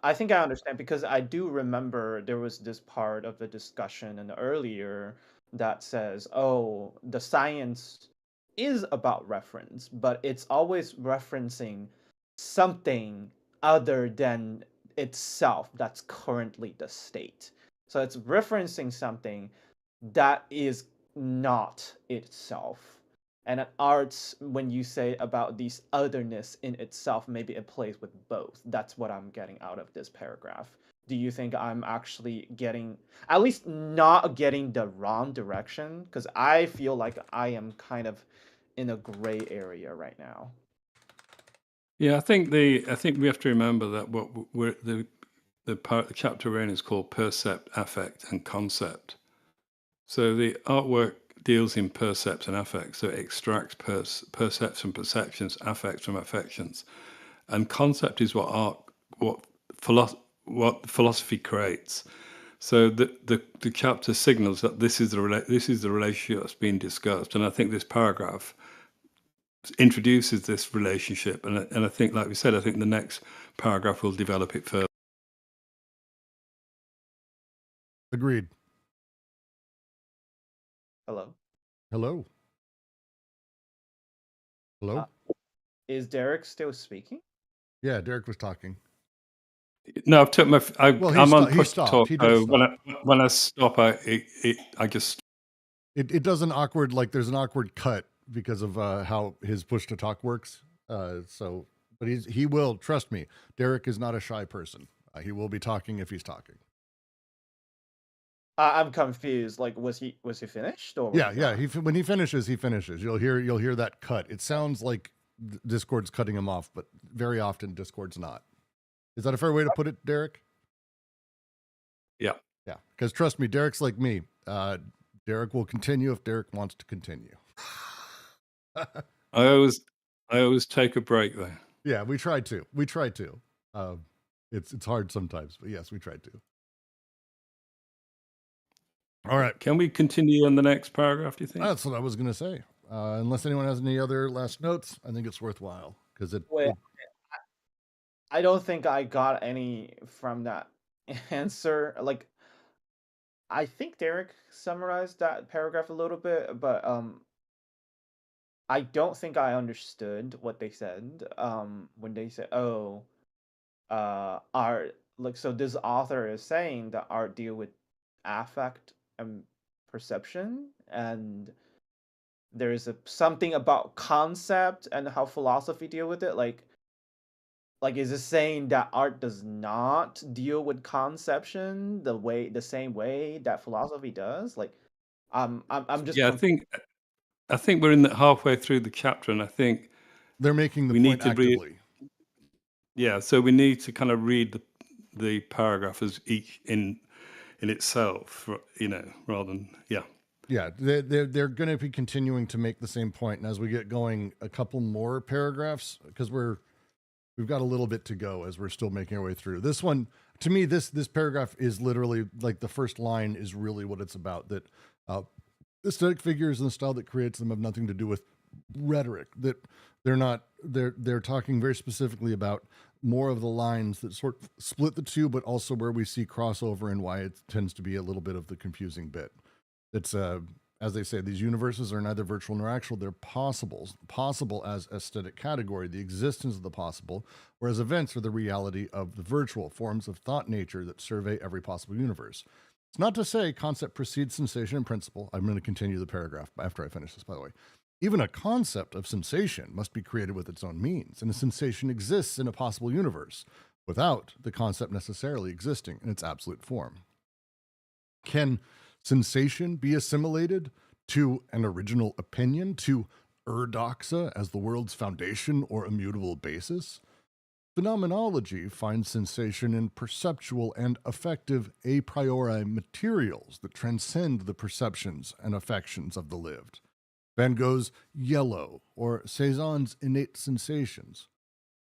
I think I understand because I do remember there was this part of the discussion and earlier that says, "Oh, the science is about reference, but it's always referencing something other than itself that's currently the state." So it's referencing something that is not itself. And at arts, when you say about these otherness in itself, maybe it plays with both. That's what I'm getting out of this paragraph. Do you think I'm actually getting, at least not getting the wrong direction? Because I feel like I am kind of in a gray area right now. Yeah, I think we have to remember that what we're the chapter we're in is called Percept, Affect, and Concept. So the artwork deals in percepts and affects, so it extracts percepts from perceptions, affects from affections, and concept is what philosophy creates. So the chapter signals that this is the relationship that's being discussed, and I think this paragraph introduces this relationship, and I think, like we said, I think the next paragraph will develop it further. agreed. Hello? Hello. Hello. Is Derek still speaking? Yeah, Derek was talking. No, I've took my. Well, I'm on he push stopped. talk. He did So stop. when I stop, I just. It does an awkward, like, there's an awkward cut because of how his push to talk works. So, but he will, trust me. Derek is not a shy person. He will be talking if he's talking. I'm confused. Like, was he finished or was Yeah, he yeah. not? When he finishes, he finishes. You'll hear that cut. It sounds like Discord's cutting him off, but very often Discord's not. Is that a fair way to put it, Derek? Yeah. Yeah, because trust me, Derek's like me. Derek will continue if Derek wants to continue. I always take a break there. Yeah, we try to. We try to. It's hard sometimes, but yes, we try to. All right. Can we continue on the next paragraph, do you think? That's what I was going to say. Unless anyone has any other last notes, I think it's worthwhile because Wait, I don't think I got any from that answer. Like, I think Derek summarized that paragraph a little bit, but I don't think I understood what they said. When they said, "Oh, art," like, so this author is saying that art deal with affect and perception, and there's something about concept and how philosophy deal with it. Like, is it saying that art does not deal with conception the same way that philosophy does? Like, I'm just Yeah, I think we're in halfway through the chapter, and I think they're making the we need point to actively. yeah, so we need to kind of read the paragraph as each in itself, rather than Yeah, they're going to be continuing to make the same point, and as we get going, a couple more paragraphs because we've got a little bit to go as we're still making our way through this one. To me, this paragraph is literally like the first line is really what it's about. That aesthetic figures and the style that creates them have nothing to do with rhetoric. That they're talking very specifically about more of the lines that sort of split the two, but also where we see crossover and why it tends to be a little bit of the confusing bit. It's as they say, these universes are neither virtual nor actual. They're possible as aesthetic category, the existence of the possible, whereas events are the reality of the virtual forms of thought nature that survey every possible universe. It's not to say concept precedes sensation and principle. I'm going to continue the paragraph after I finish this, by the way. Even a concept of sensation must be created with its own means, and a sensation exists in a possible universe without the concept necessarily existing in its absolute form. Can sensation be assimilated to an original opinion, to erdoxa as the world's foundation or immutable basis? Phenomenology finds sensation in perceptual and affective a priori materials that transcend the perceptions and affections of the lived. Van Gogh's yellow or Cézanne's innate sensations.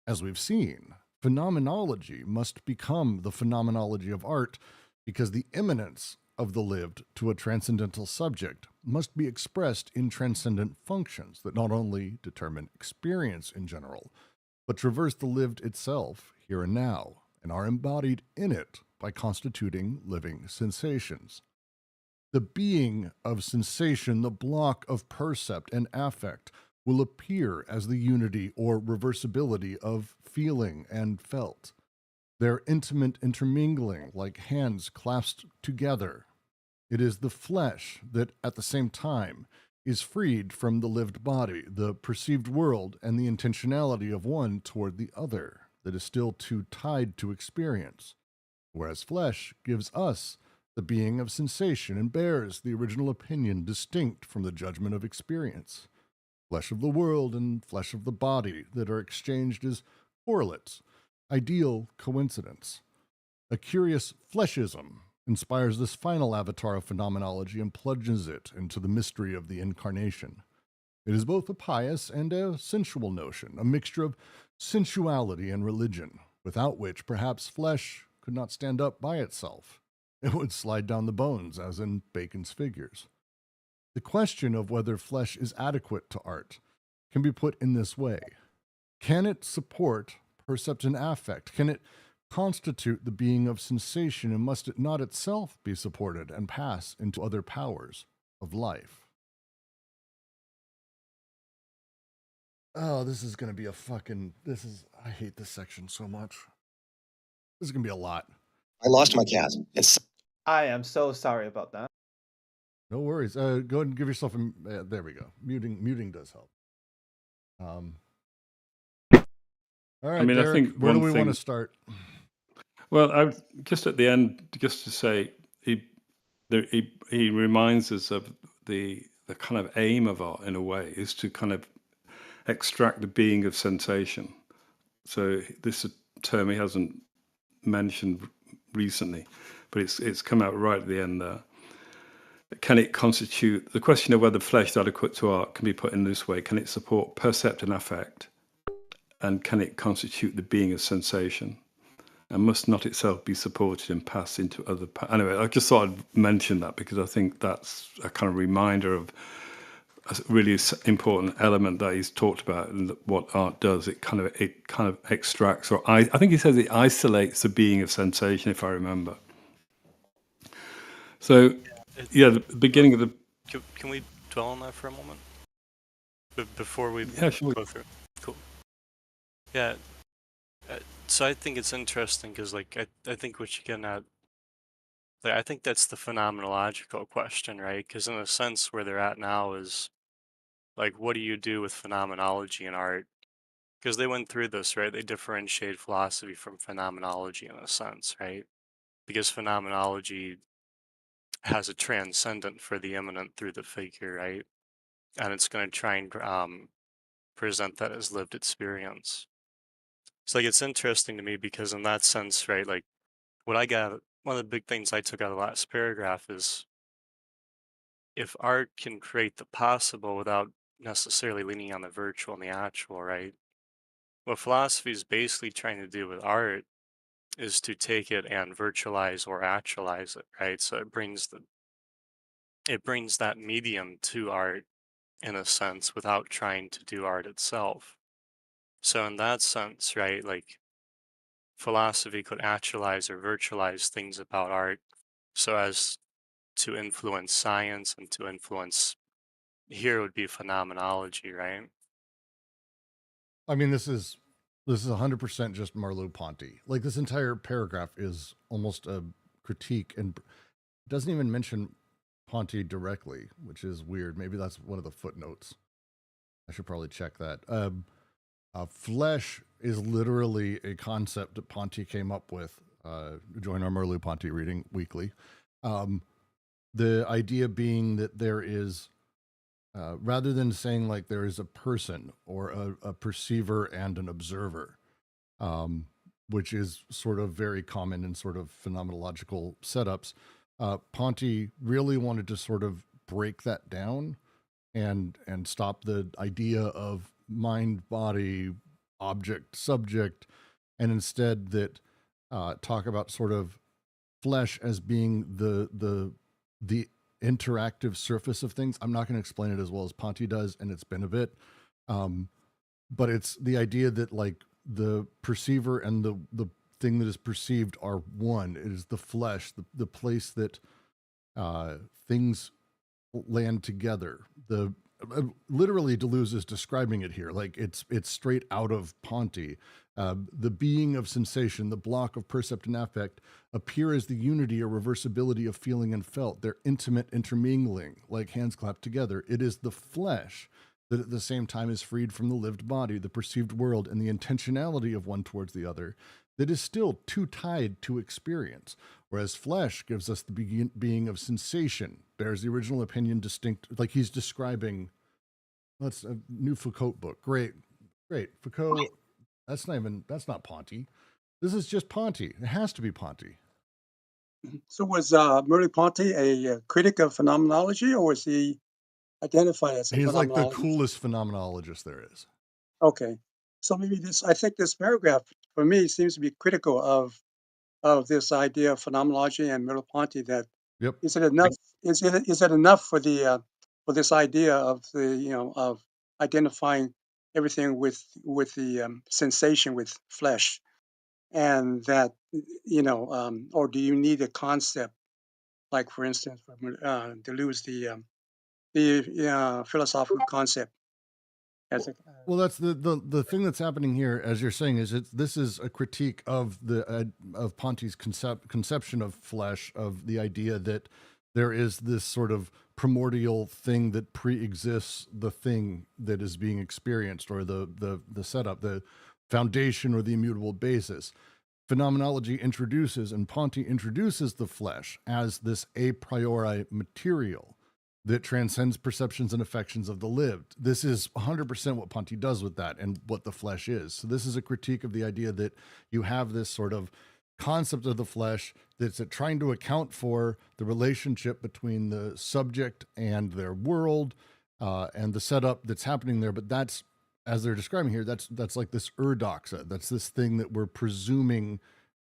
As we've seen, phenomenology must become the phenomenology of art because the immanence of the lived to a transcendental subject must be expressed in transcendent functions that not only determine experience in general, but traverse the lived itself here and now, and are embodied in it by constituting living sensations. The being of sensation, the block of percept and affect, will appear as the unity or reversibility of feeling and felt. Their intimate intermingling, like hands clasped together. It is the flesh that, at the same time, is freed from the lived body, the perceived world, and the intentionality of one toward the other that is still too tied to experience, whereas flesh gives us the being of sensation and bears the original opinion distinct from the judgment of experience. Flesh of the world and flesh of the body that are exchanged as correlates, ideal coincidence. A curious fleshism inspires this final avatar of phenomenology and plunges it into the mystery of the incarnation. It is both a pious and a sensual notion, a mixture of sensuality and religion, without which perhaps flesh could not stand up by itself. It would slide down the bones, as in Bacon's figures. The question of whether flesh is adequate to art can be put in this way. Can it support percept and affect? Can it constitute the being of sensation, and must it not itself be supported and pass into other powers of life? Oh, this is going to be I hate this section so much. This is going to be a lot. I lost my cat. I am so sorry about that. No worries. Go ahead and give yourself a, there we go. Muting does help. All right, I Derek, think where do one we want to thing- start? Well, I just at the end, just to say, he reminds us of the kind of aim of art in a way is to kind of extract the being of sensation. So this is a term he hasn't mentioned recently, but it's come out right at the end there. Can it constitute, the question of whether flesh is adequate to art can be put in this way: can it support percept and affect? And can it constitute the being of sensation? And must not itself be supported and passed into other... Anyway, I just thought I'd mention that because I think that's a kind of reminder of a really important element that he's talked about and what art does. It kind of extracts, or I think he says it isolates the being of sensation, if I remember. So, yeah, the beginning of the... Can we dwell on that for a moment? Before we sure. go through? Cool. Yeah. So I think it's interesting because, like, I think what you're getting at, like, I think that's the phenomenological question, right? Because in a sense, where they're at now is, like, what do you do with phenomenology in art? Because they went through this, right? They differentiate philosophy from phenomenology in a sense, right? Because phenomenology has a transcendent for the immanent through the figure, right? And it's going to try and present that as lived experience. So, like, it's interesting to me because in that sense, right, like, what I got, one of the big things I took out of the last paragraph is if art can create the possible without necessarily leaning on the virtual and the actual, right? What philosophy is basically trying to do with art is to take it and virtualize or actualize it, right? So it brings that medium to art in a sense without trying to do art itself. So in that sense, right, like philosophy could actualize or virtualize things about art so as to influence science and to influence, here would be phenomenology, right? I mean, this is 100% just Merleau-Ponty. Like, this entire paragraph is almost a critique and doesn't even mention Ponty directly, which is weird. Maybe that's one of the footnotes. I should probably check that. Flesh is literally a concept that Ponty came up with. Join our Merleau-Ponty reading weekly. The idea being that there is, rather than saying like there is a person or a perceiver and an observer, which is sort of very common in sort of phenomenological setups, Ponty really wanted to sort of break that down and stop the idea of mind, body, object, subject, and instead that talk about sort of flesh as being the interactive surface of things. I'm not going to explain it as well as Ponty does, and it's been a bit, but it's the idea that like the perceiver and the thing that is perceived are one. It is the flesh, the place that things land together. The literally Deleuze is describing it here, like it's straight out of Ponty. The being of sensation, the block of percept and affect, appear as the unity or reversibility of feeling and felt, their intimate intermingling, like hands clapped together. It is the flesh that at the same time is freed from the lived body, the perceived world, and the intentionality of one towards the other, that is still too tied to experience. Whereas flesh gives us the being of sensation, bears the original opinion distinct, like he's describing, that's a new Foucault book. Great. Foucault, that's not Ponty. This is just Ponty. It has to be Ponty. So was Merleau-Ponty a critic of phenomenology, or was he identified as a He's like the phenomenologist? coolest phenomenologist there is. Okay. So maybe I think this paragraph for me seems to be critical of this idea of phenomenology and Merleau-Ponty. That Yep. is it enough? Is it enough for the for this idea of the of identifying everything with the sensation with flesh, and that or do you need a concept like, for instance, for Deleuze, the philosophical concept as a Well, that's the thing that's happening here, as you're saying, is this is a critique of the of Ponty's conception of flesh, of the idea that there is this sort of primordial thing that pre-exists the thing that is being experienced, or the setup, the foundation, or the immutable basis. Phenomenology introduces, and Ponty introduces, the flesh as this a priori material that transcends perceptions and affections of the lived. This is 100% what Ponty does with that and what the flesh is. So this is a critique of the idea that you have this sort of concept of the flesh that's trying to account for the relationship between the subject and their world, and the setup that's happening there. But that's, as they're describing here, that's like this doxa. That's this thing that we're presuming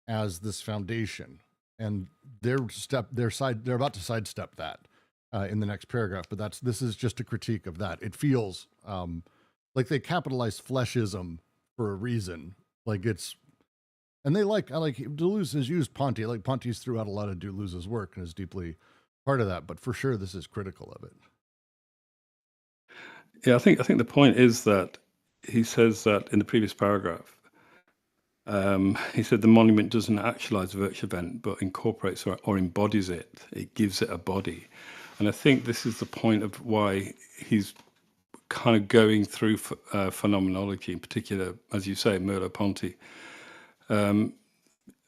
as this foundation, and they're about to sidestep that in the next paragraph. But this is just a critique of that. It feels like they capitalized fleshism for a reason. Like it's, and I like Deleuze has used Ponty. Like Ponty's throughout a lot of Deleuze's work and is deeply part of that. But for sure, this is critical of it. Yeah, I think the point is that he says that in the previous paragraph. He said the monument doesn't actualize a virtual event, but incorporates or embodies it. It gives it a body. And I think this is the point of why he's kind of going through phenomenology, in particular, as you say, Merleau-Ponty.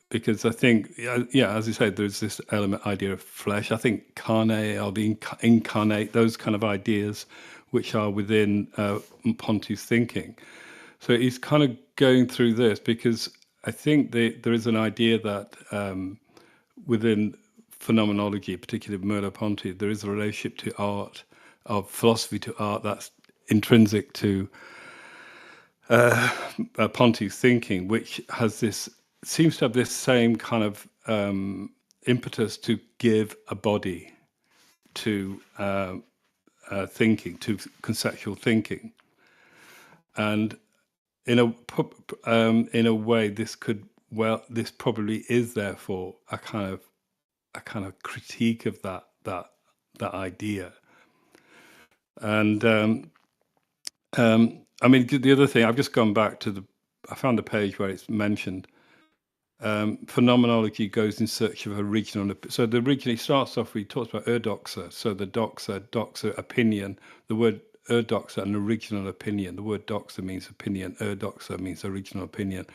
Because I think, yeah, as you say, there's this idea of flesh. I think carne or the incarnate, those kind of ideas which are within Ponty's thinking. So he's kind of going through this because I think there is an idea that within phenomenology, particularly Merleau-Ponty, there is a relationship to art, of philosophy to art, that's intrinsic to Ponty's thinking, which seems to have this same kind of impetus to give a body to thinking, to conceptual thinking, and in a way, this probably is therefore a kind of critique of that idea. And I mean, the other thing, I've just gone back to I found the page where it's mentioned. Phenomenology goes in search of original. So the originally starts off, he talks about doxa. So the doxa opinion. The word doxa, an original opinion. The word doxa means opinion. Doxa means original opinion.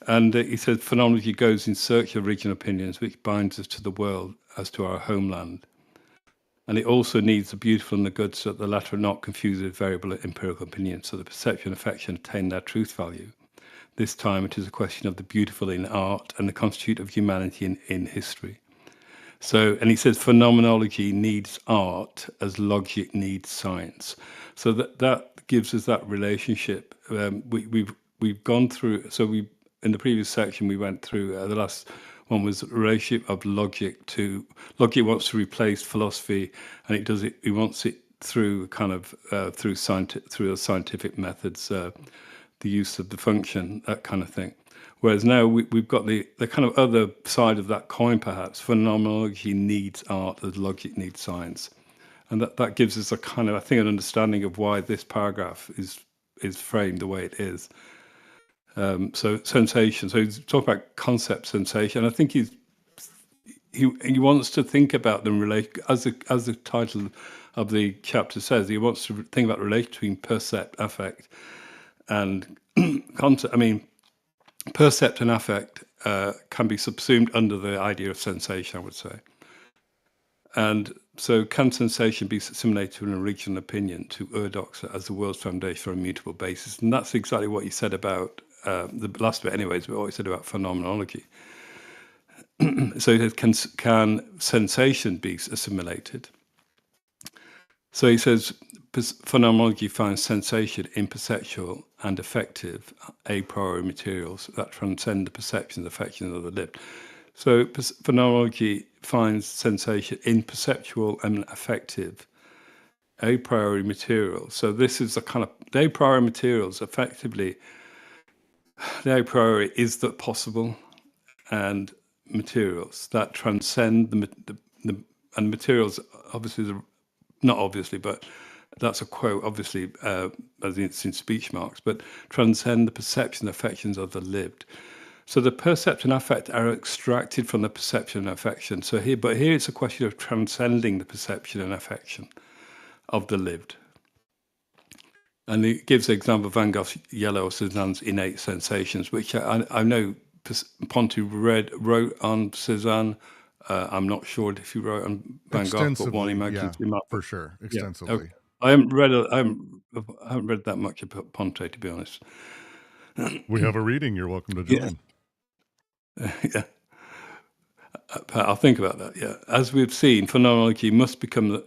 And he says phenomenology goes in search of original opinions, which binds us to the world as to our homeland. And it also needs the beautiful and the good, so that the latter are not confused with variable empirical opinions, so the perception and affection attain their truth value. This time it is a question of the beautiful in art and the constitute of humanity in history. So, and he says phenomenology needs art as logic needs science. So that gives us that relationship. We've gone through. So in the previous section we went through. The last one was the relationship of logic wants to replace philosophy, and it does it. It wants it through kind of through the scientific methods. The use of the function, that kind of thing. Whereas now we've got the kind of other side of that coin, perhaps. Phenomenology needs art as logic needs science. And that gives us a kind of, I think, an understanding of why this paragraph is framed the way it is. So sensation. So he's talking about concept sensation. I think he wants to think about them as the title of the chapter says. He wants to think about the relation between percept, affect, and concept. I mean, percept and affect can be subsumed under the idea of sensation, I would say. And so, can sensation be assimilated to an original opinion, to doxa, as the world's foundation for a mutable basis? And that's exactly what he said about the last bit, anyways. But what he said about phenomenology. So, he says, can sensation be assimilated? So he says, phenomenology finds sensation in perceptual and affective a priori materials that transcend the perceptions, affections of the lived. So phenomenology finds sensation in perceptual and affective a priori materials. So this is a kind of a priori materials. Effectively, the a priori is the possible, and materials that transcend and materials. Obviously, not obviously, but that's a quote, obviously, as it's in speech marks, but transcend the perception and affections of the lived. So the percept and affect are extracted from the perception and affection. So here it's a question of transcending the perception and affection of the lived. And it gives the example of Van Gogh's yellow or Cézanne's innate sensations, which I know Ponty wrote on Cézanne. I'm not sure if you wrote on Van Gogh, but one imagines him up. For sure, extensively. Yeah. Okay. I haven't read that much about Ponty, to be honest. We have a reading. You're welcome to join. Yeah. I'll think about that. Yeah, as we've seen, phenomenology must become,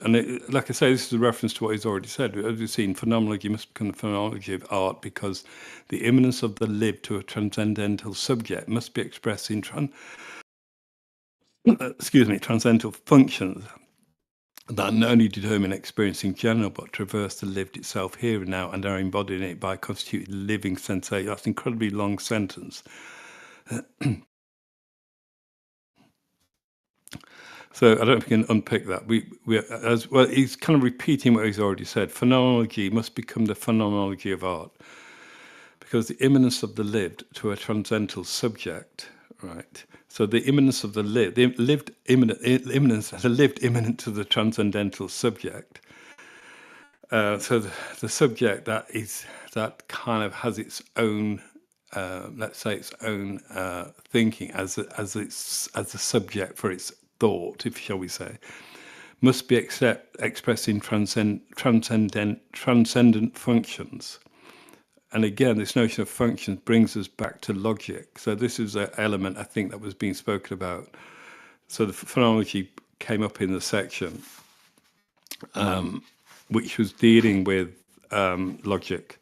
like I say, this is a reference to what he's already said. As we've seen, phenomenology must become the phenomenology of art because the immanence of the lived to a transcendental subject must be expressed in transcendental functions that not only determine experience in general, but traverse the lived itself here and now and are embodied in it by constituting living sensation. That's an incredibly long sentence. So I don't know if we can unpick that. We as well. He's kind of repeating what he's already said. Phenomenology must become the phenomenology of art, because the immanence of the lived to a transcendental subject, right? So the immanence of the lived, the lived immanent to the transcendental subject. So the subject that kind of has its own, let's say, its own thinking as a subject for its thought, if shall we say, must be expressed in transcendent functions. And again, this notion of functions brings us back to logic. So this is an element, I think, that was being spoken about. So the phenomenology came up in the section, which was dealing with logic.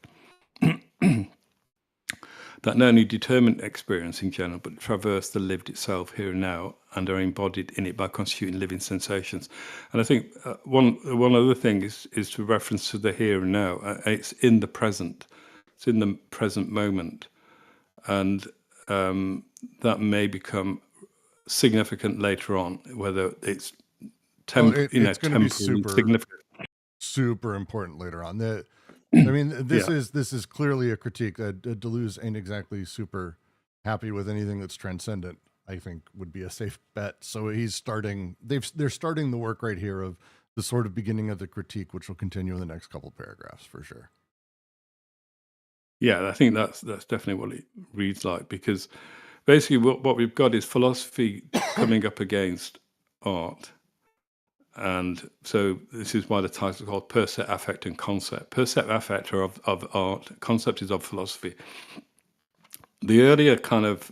That not only determine experience in general, but traverse the lived itself here and now and are embodied in it by constituting living sensations. And I think one other thing is to reference to the here and now. It's in the present. It's in the present moment. And that may become significant later on, whether it's it's going to be temporal significant. super important later on. I mean, this Yeah. is clearly a critique. Deleuze ain't exactly super happy with anything that's transcendent, I think would be a safe bet. So he's starting. They're starting the work right here of the sort of beginning of the critique, which will continue in the next couple of paragraphs for sure. Yeah, I think that's definitely what it reads like, because basically what we've got is philosophy coming up against art. And so this is why the title is called Percept, Affect and Concept. Percept, Affect are of art, concept is of philosophy. The earlier kind of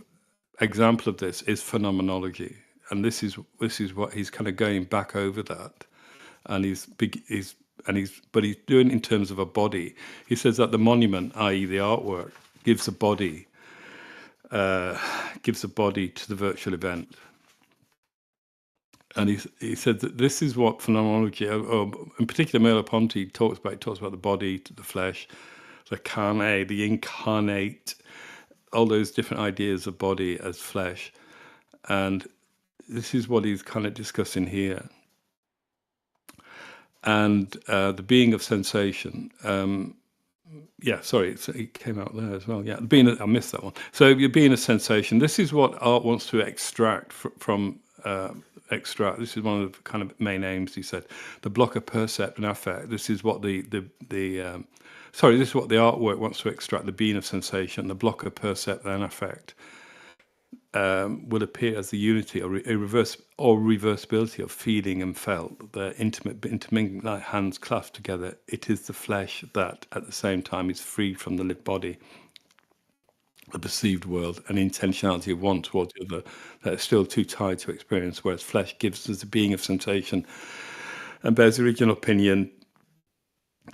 example of this is phenomenology. And this is what he's kind of going back over that. And he's doing it in terms of a body. He says that the monument, i.e. the artwork, gives a body to the virtual event. And he said that this is what phenomenology, or in particular Merleau-Ponty talks about. He talks about the body, the flesh, the carne, the incarnate, all those different ideas of body as flesh. And this is what he's kind of discussing here. And the being of sensation. It came out there as well. Yeah, I missed that one. So you're being a sensation. This is what art wants to extract from. This is one of the kind of main aims. He said, the block of percept and affect. This is what this is what the artwork wants to extract: the being of sensation, the block of percept and affect. Will appear as the unity or reversibility of feeling and felt. They're intermingling like hands clasped together. It is the flesh that, at the same time, is freed from the lived body, the perceived world, and intentionality of one towards the other that is still too tied to experience, whereas flesh gives us the being of sensation and bears original opinion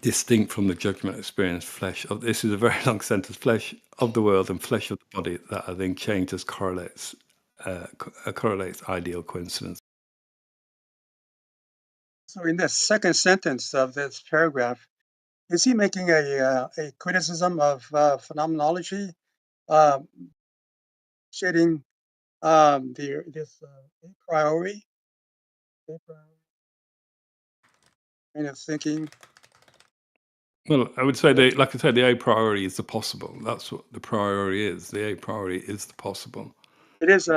distinct from the judgment experience. Flesh of this is a very long sentence. Flesh of the world and flesh of the body that are then changed as correlates ideal coincidence. So in the second sentence of this paragraph, is he making a criticism of phenomenology, shading this a priori kind of thinking? Well, I would say like I said, the a priori is the possible. That's what the priori is. The a priori is the possible. It is.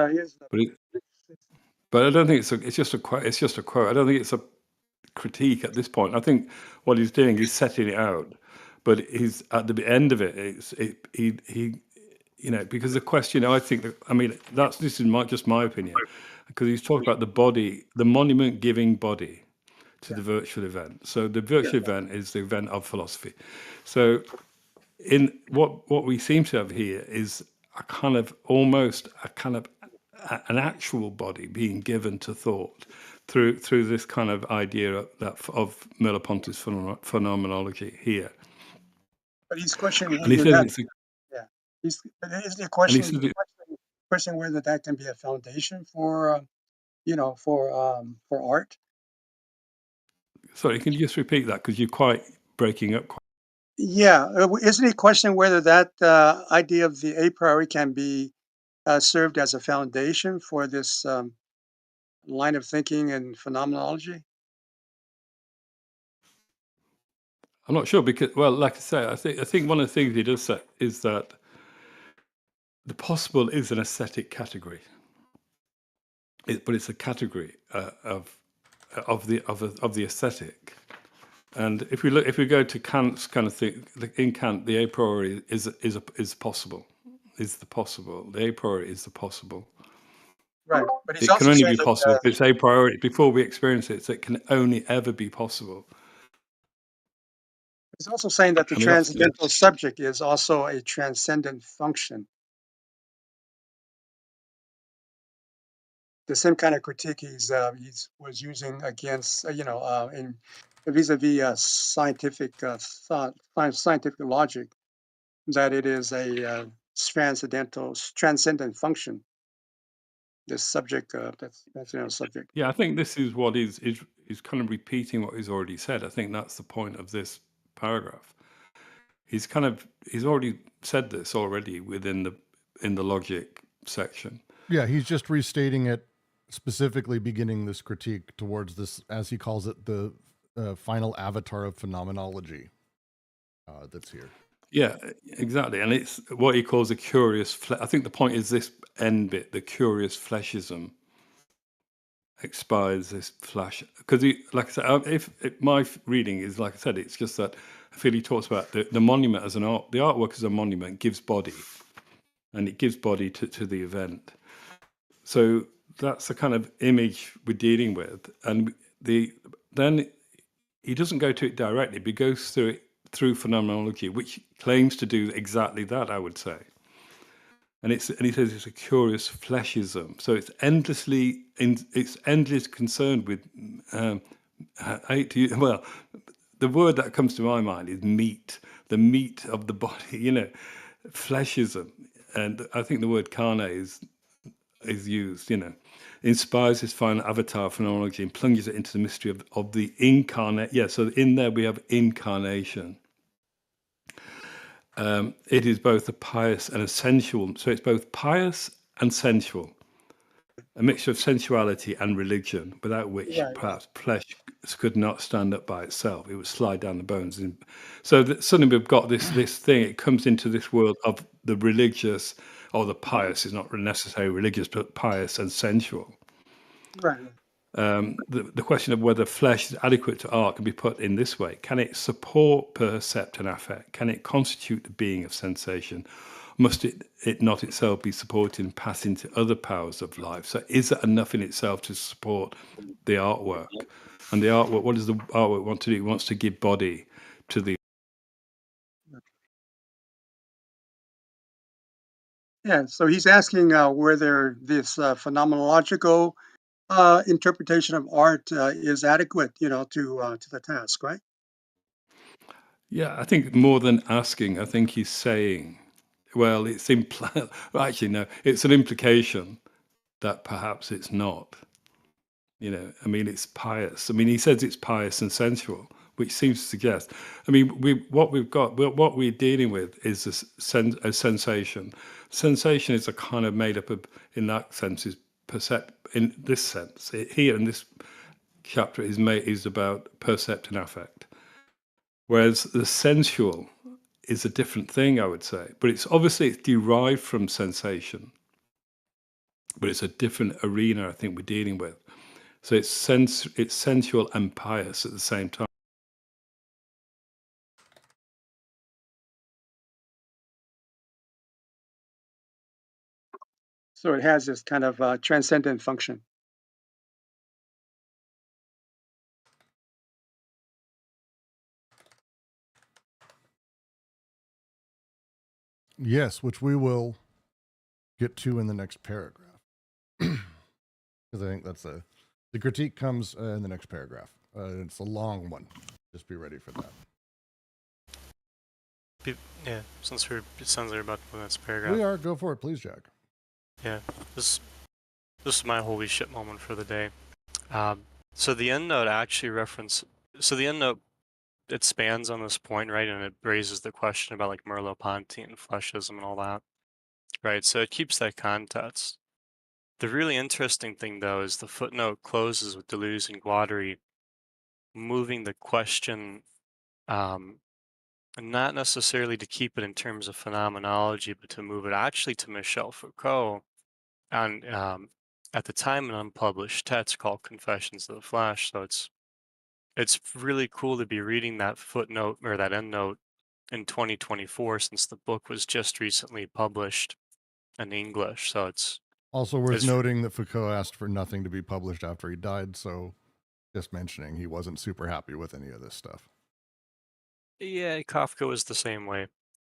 But I don't think it's just a quote. It's just a quote. I don't think it's a critique at this point. I think what he's doing is setting it out, but he's at the end of it. Because the question, I think that, this is just my opinion, because he's talking about the body, the monument giving body to the virtual event. So the virtual event is the event of philosophy. So in what we seem to have here is almost a kind of an actual body being given to thought through this kind of idea of Merleau-Ponty's phenomenology here. But he's questioning And he whether says that, it's yeah, but is the and he question, says question whether that can be a foundation for, for art. sorry, can you just repeat that because you're quite breaking up? Yeah, isn't he questioning whether that idea of the a priori can be served as a foundation for this line of thinking and phenomenology? I'm not sure because, well, like I say, I think one of the things he does say is that the possible is an aesthetic category, but it's a category of the aesthetic. And if we go to Kant's kind of thing, in Kant, the a priori is possible, is the possible. The a priori is the possible. Right, but he's It can also only saying be that possible if it's a priori. Before we experience it, so it can only ever be possible. he's also saying that the I mean, that's transcendental subject is also a transcendent function. The same kind of critique was using against in vis-a-vis scientific thought, scientific logic, that it is a transcendent function. This subject, that's subject. yeah. I think this is what is kind of repeating what he's already said. I think that's the point of this paragraph. He's already said this already within the logic section. Yeah, he's just restating it, specifically beginning this critique towards this, as he calls it, the final avatar of phenomenology that's here. Yeah, exactly. And it's what he calls a curious I think the point is this end bit, the curious fleshism expires this flash. Because like I said, my reading is, like I said, it's just that I feel he talks about the monument as an art, the artwork as a monument gives body, and it gives body to the event. So that's the kind of image we're dealing with. And then he doesn't go to it directly, but he goes through it through phenomenology, which claims to do exactly that, I would say. And he says it's a curious fleshism. So it's endlessly concerned with. I hate to use, well, the word that comes to my mind is meat, the meat of the body. Fleshism, and I think the word carne is used. Inspires his final avatar phenomenology and plunges it into the mystery of the incarnate. Yeah, so in there we have incarnation. It is both a pious and a sensual. So it's both pious and sensual, a mixture of sensuality and religion, without which Right. perhaps flesh could not stand up by itself. It would slide down the bones. So suddenly we've got this thing. It comes into this world of the religious, or the pious is not necessarily religious, but pious and sensual. Right. The question of whether flesh is adequate to art can be put in this way. Can it support percept and affect? Can it constitute the being of sensation? Must it not itself be supported and pass into other powers of life? So is that enough in itself to support the artwork? And the artwork, what does the artwork want to do? It wants to give body to the... Yeah, so he's asking whether this phenomenological interpretation of art is adequate, to the task, right? Yeah, I think more than asking, I think he's saying, well, it's actually, no, it's an implication that perhaps it's not. I mean, it's pious. I mean, he says it's pious and sensual, which seems to suggest. I mean, what we're dealing with is a sensation. Sensation is a kind of made up of, in that sense, is percept. In this sense, here in this chapter is about percept and affect, whereas the sensual is a different thing, I would say. But it's derived from sensation, but it's a different arena. I think we're dealing with. So it's sensual and pious at the same time. So it has this kind of transcendent function. Yes, which we will get to in the next paragraph. Because I think that's the critique comes in the next paragraph. It's a long one. Just be ready for that. Yeah, it sounds like we're about to the next paragraph. We are. Go for it, please, Jack. Yeah, this is my holy shit moment for the day. So the endnote actually so the endnote, it spans on this point, right? And it raises the question about like Merleau-Ponty and fleshism and all that, right? So it keeps that context. The really interesting thing, though, is the footnote closes with Deleuze and Guattari moving the question, not necessarily to keep it in terms of phenomenology, but to move it actually to Michel Foucault on, at the time, an unpublished text called Confessions of the Flesh. So it's really cool to be reading that footnote or that endnote in 2024, since the book was just recently published in English. So it's Also worth It's- noting that Foucault asked for nothing to be published after he died, so just mentioning he wasn't super happy with any of this stuff. yeah, Kafka was the same way.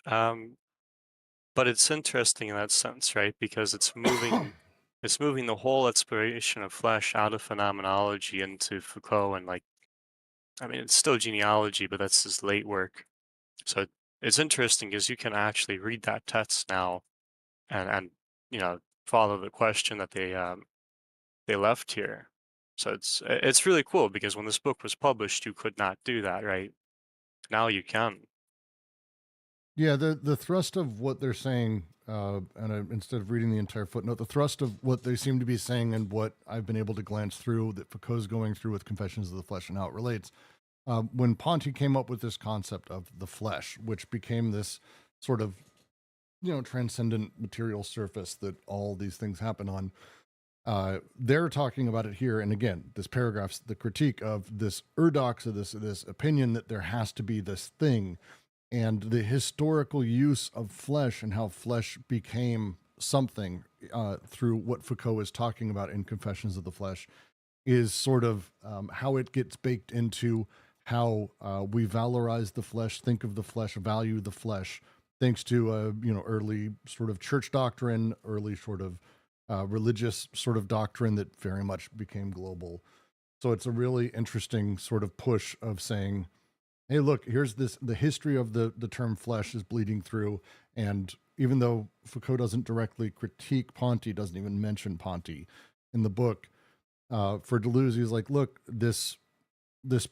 But it's interesting in that sense, right? Because it's moving the whole exploration of flesh out of phenomenology into Foucault, and like, I mean, it's still genealogy, but that's his late work. So it's interesting because you can actually read that text now and follow the question that they left here. So it's really cool because when this book was published, you could not do that, right? Now you can. Yeah, the thrust of what they're saying, instead of reading the entire footnote, the thrust of what they seem to be saying and what I've been able to glance through that Foucault's going through with Confessions of the Flesh and how it relates. When Ponty came up with this concept of the flesh, which became this sort of, transcendent material surface that all these things happen on, they're talking about it here. And again, this paragraph's the critique of this urdox, of this opinion that there has to be this thing, and the historical use of flesh and how flesh became something through what Foucault is talking about in Confessions of the Flesh is sort of how it gets baked into how we valorize the flesh, think of the flesh, value the flesh, thanks to early sort of church doctrine, early sort of religious sort of doctrine that very much became global. So it's a really interesting sort of push of saying, hey, look, here's the history of the term flesh is bleeding through. And even though Foucault doesn't directly critique Ponty, doesn't even mention Ponty in the book, for Deleuze, he's like, look, this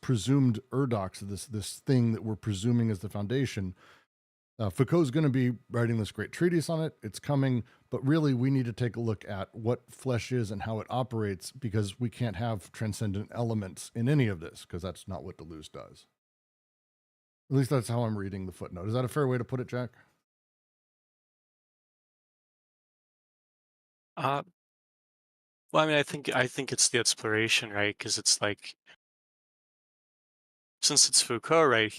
presumed urdox, this thing that we're presuming is the foundation, Foucault's going to be writing this great treatise on it. It's coming, but really we need to take a look at what flesh is and how it operates, because we can't have transcendent elements in any of this, because that's not what Deleuze does. At least that's how I'm reading the footnote. Is that a fair way to put it, Jack? Well, I mean, I think it's the exploration, right? Because it's like, since it's Foucault, right?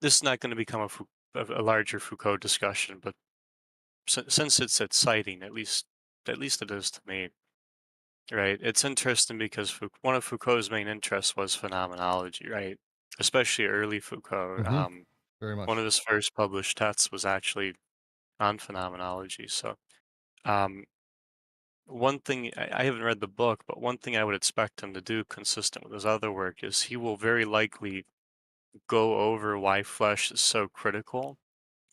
This is not going to become a larger Foucault discussion, but since it's at citing, at least it is to me, right? It's interesting because one of Foucault's main interests was phenomenology, right? Especially early Foucault. Mm-hmm. Very much. One of his first published texts was actually on phenomenology. So, one thing, I haven't read the book, but one thing I would expect him to do, consistent with his other work, is he will very likely go over why flesh is so critical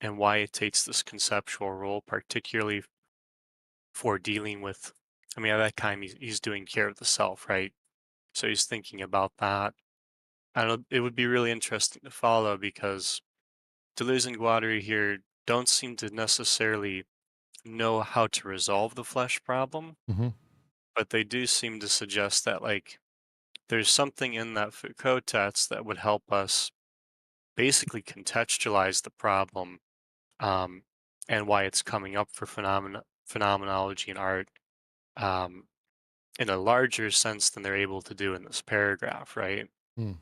and why it takes this conceptual role, particularly for dealing with, I mean, at that time he's doing care of the self, right? So he's thinking about that. And it would be really interesting to follow, because Deleuze and Guattari here don't seem to necessarily know how to resolve the flesh problem, Mm-hmm. but they do seem to suggest that, like, there's something in that Foucault text that would help us basically contextualize the problem, um, and why it's coming up for phenomenology and art, um, in a larger sense than they're able to do in this paragraph, right? It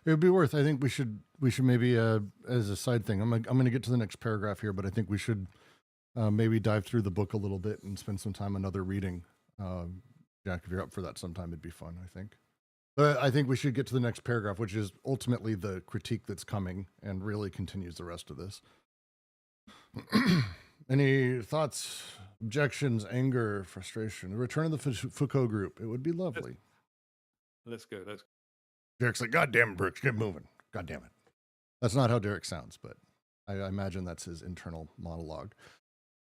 would be worth. I think we should maybe as a side thing. I'm going to get to the next paragraph here, but I think we should maybe dive through the book a little bit and spend some time another reading. Jack, if you're up for that, sometime it'd be fun. I think. But I think we should get to the next paragraph, which is ultimately the critique that's coming and really continues the rest of this. Any thoughts, objections, anger, frustration? The return of the Foucault group. It would be lovely. Let's go. Derek's like, God damn it, Brooks, get moving. God damn it. That's not how Derek sounds, but I imagine that's his internal monologue.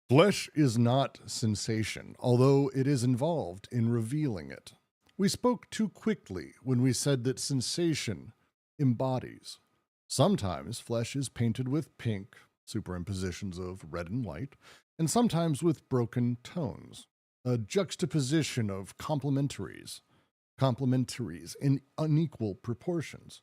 Flesh is not sensation, although it is involved in revealing it. We spoke too quickly when we said that sensation embodies. Sometimes flesh is painted with pink, superimpositions of red and white, and sometimes with broken tones, a juxtaposition of complementaries in unequal proportions.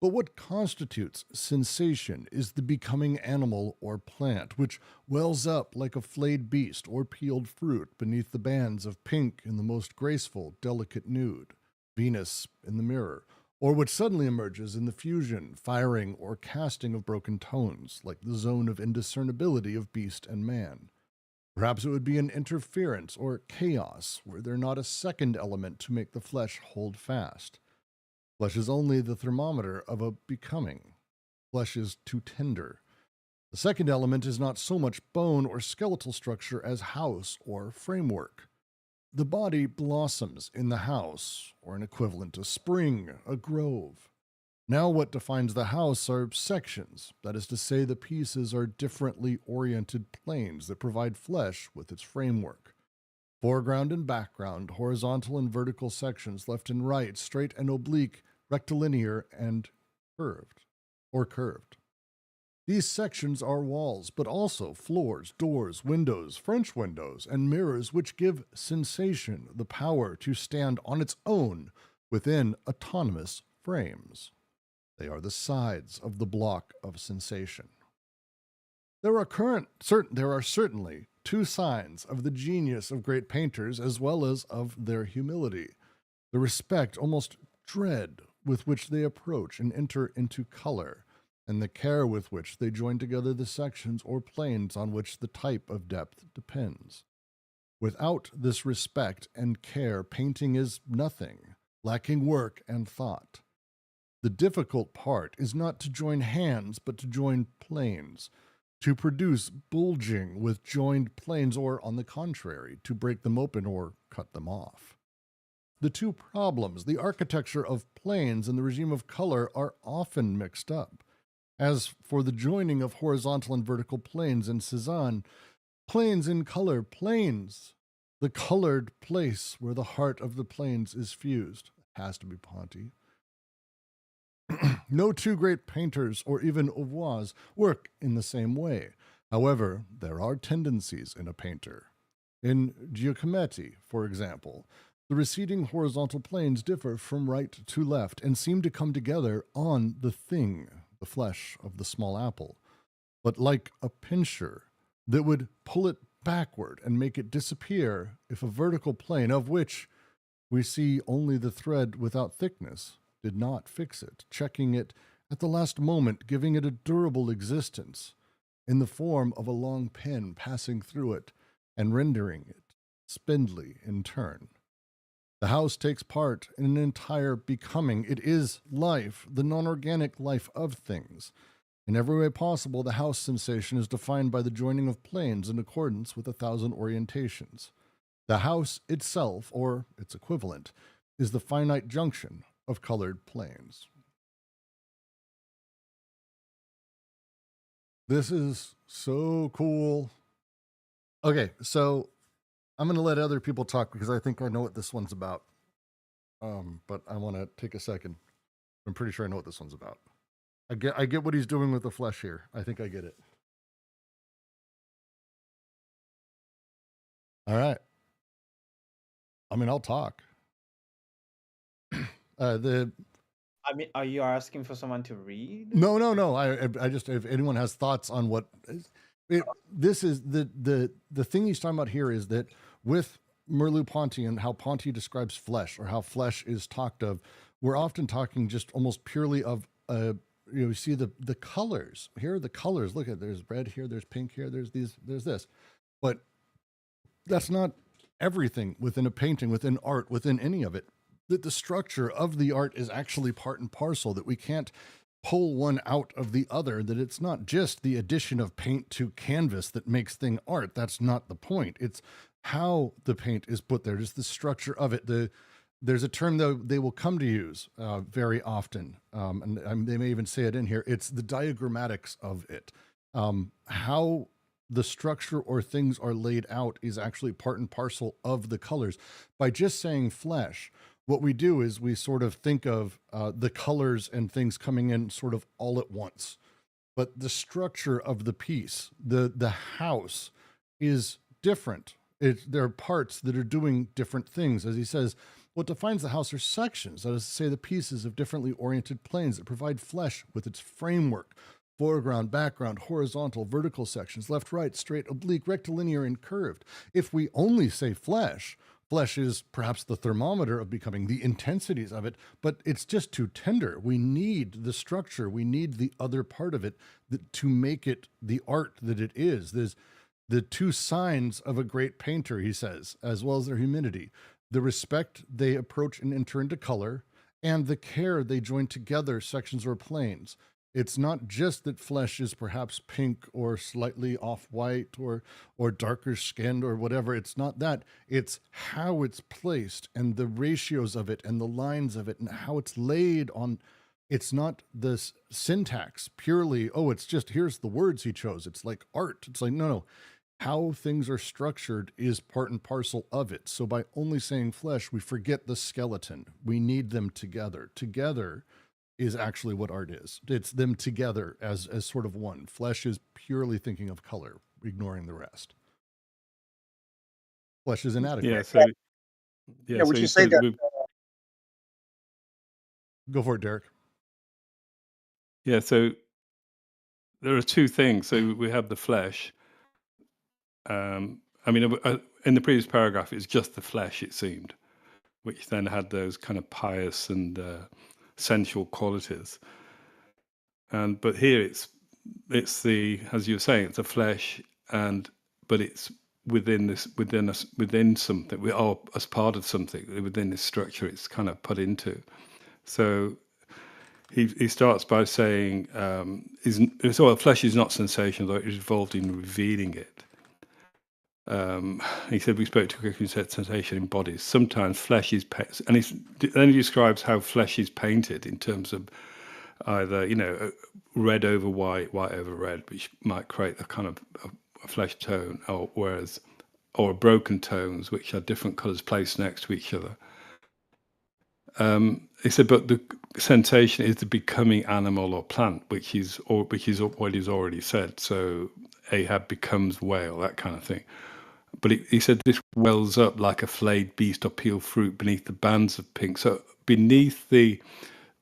But what constitutes sensation is the becoming animal or plant, which wells up like a flayed beast or peeled fruit beneath the bands of pink in the most graceful, delicate nude, Venus in the mirror, or which suddenly emerges in the fusion, firing, or casting of broken tones, like the zone of indiscernibility of beast and man. Perhaps it would be an interference or chaos, were there not a second element to make the flesh hold fast. Flesh is only the thermometer of a becoming. Flesh is too tender. The second element is not so much bone or skeletal structure as house or framework. The body blossoms in the house, or an equivalent to spring, a grove. Now what defines the house are sections, that is to say the pieces are differently oriented planes that provide flesh with its framework. Foreground and background, horizontal and vertical sections, left and right, straight and oblique, rectilinear and curved. These sections are walls, but also floors, doors, windows, French windows, and mirrors which give sensation the power to stand on its own within autonomous frames. They are the sides of the block of sensation. There are certainly two signs of the genius of great painters as well as of their humility, the respect, almost dread, with which they approach and enter into color, and the care with which they join together the sections or planes on which the type of depth depends. Without this respect and care, painting is nothing, lacking work and thought. The difficult part is not to join hands, but to join planes, to produce bulging with joined planes, or, on the contrary, to break them open or cut them off. The two problems, the architecture of planes and the regime of color, are often mixed up. As for the joining of horizontal and vertical planes in Cézanne, planes in color, planes, the colored place where the heart of the planes is fused, has to be Ponty. No two great painters, or even oeuvres, work in the same way. However, there are tendencies in a painter. In Giacometti, for example, the receding horizontal planes differ from right to left and seem to come together on the thing, the flesh of the small apple, but like a pincher that would pull it backward and make it disappear if a vertical plane, of which we see only the thread without thickness, did not fix it, checking it at the last moment, giving it a durable existence in the form of a long pen passing through it and rendering it spindly in turn. The house takes part in an entire becoming. It is life, the non-organic life of things. In every way possible, the house sensation is defined by the joining of planes in accordance with 1,000 orientations. The house itself, or its equivalent, is the finite junction of colored planes. This is so cool. Okay, so I'm going to let other people talk because I think I know what this one's about. But I want to take a second. I'm pretty sure I know what this one's about. I get what he's doing with the flesh here. I think I get it. All right. I mean, I'll talk. I mean, are you asking for someone to read? No. I just, if anyone has thoughts on what this is, the thing he's talking about here is that with Merleau-Ponty and how Ponty describes flesh, or how flesh is talked of, we're often talking just almost purely of you see the colors. Here are the colors. Look at, there's red here, there's pink here, there's this. But that's not everything within a painting, within art, within any of it. That the structure of the art is actually part and parcel, that we can't pull one out of the other, that it's not just the addition of paint to canvas that makes thing art. That's not the point. It's how the paint is put there, just the structure of it. There's a term that they will come to use very often, and they may even say it in here. It's the diagrammatics of it. How the structure or things are laid out is actually part and parcel of the colors. By just saying flesh, what we do is we sort of think of the colors and things coming in sort of all at once. But the structure of the piece, the house, is different. There are parts that are doing different things. As he says, what defines the house are sections, that is to say, the pieces of differently oriented planes that provide flesh with its framework, foreground, background, horizontal, vertical sections, left, right, straight, oblique, rectilinear, and curved. If we only say flesh, flesh is perhaps the thermometer of becoming, the intensities of it, but it's just too tender. We need the structure. We need the other part of it to make it the art that it is. There's the two signs of a great painter, he says, as well as their humility: the respect they approach and enter into color, and the care they join together sections or planes. It's not just that flesh is perhaps pink or slightly off-white or darker skinned or whatever. It's not that. It's how it's placed and the ratios of it and the lines of it and how it's laid on. It's not this syntax purely, oh, it's just here's the words he chose. It's like art. It's like, no. How things are structured is part and parcel of it. So by only saying flesh, we forget the skeleton. We need them together. Together is actually what art is. It's them together as sort of one. Flesh is purely thinking of color, ignoring the rest. Flesh is inadequate. Yeah. So Yeah, would so you say said that? Go for it, Derek. Yeah. So there are two things. So we have the flesh. I mean, in the previous paragraph, it's just the flesh, it seemed, which then had those kind of pious and sensual qualities. But here it's the, as you were saying, it's a flesh, but it's within something, as part of something within this structure. It's kind of put into. So he starts by saying, flesh is not sensation, though it is involved in revealing it. He said we spoke to a sensation in bodies. Sometimes flesh is and then he describes how flesh is painted in terms of either red over white, white over red, which might create a kind of a flesh tone, or broken tones, which are different colours placed next to each other. He said, but the sensation is the becoming animal or plant, which is what he's already said. So Ahab becomes whale, that kind of thing. But he said this wells up like a flayed beast or peeled fruit beneath the bands of pink. So beneath the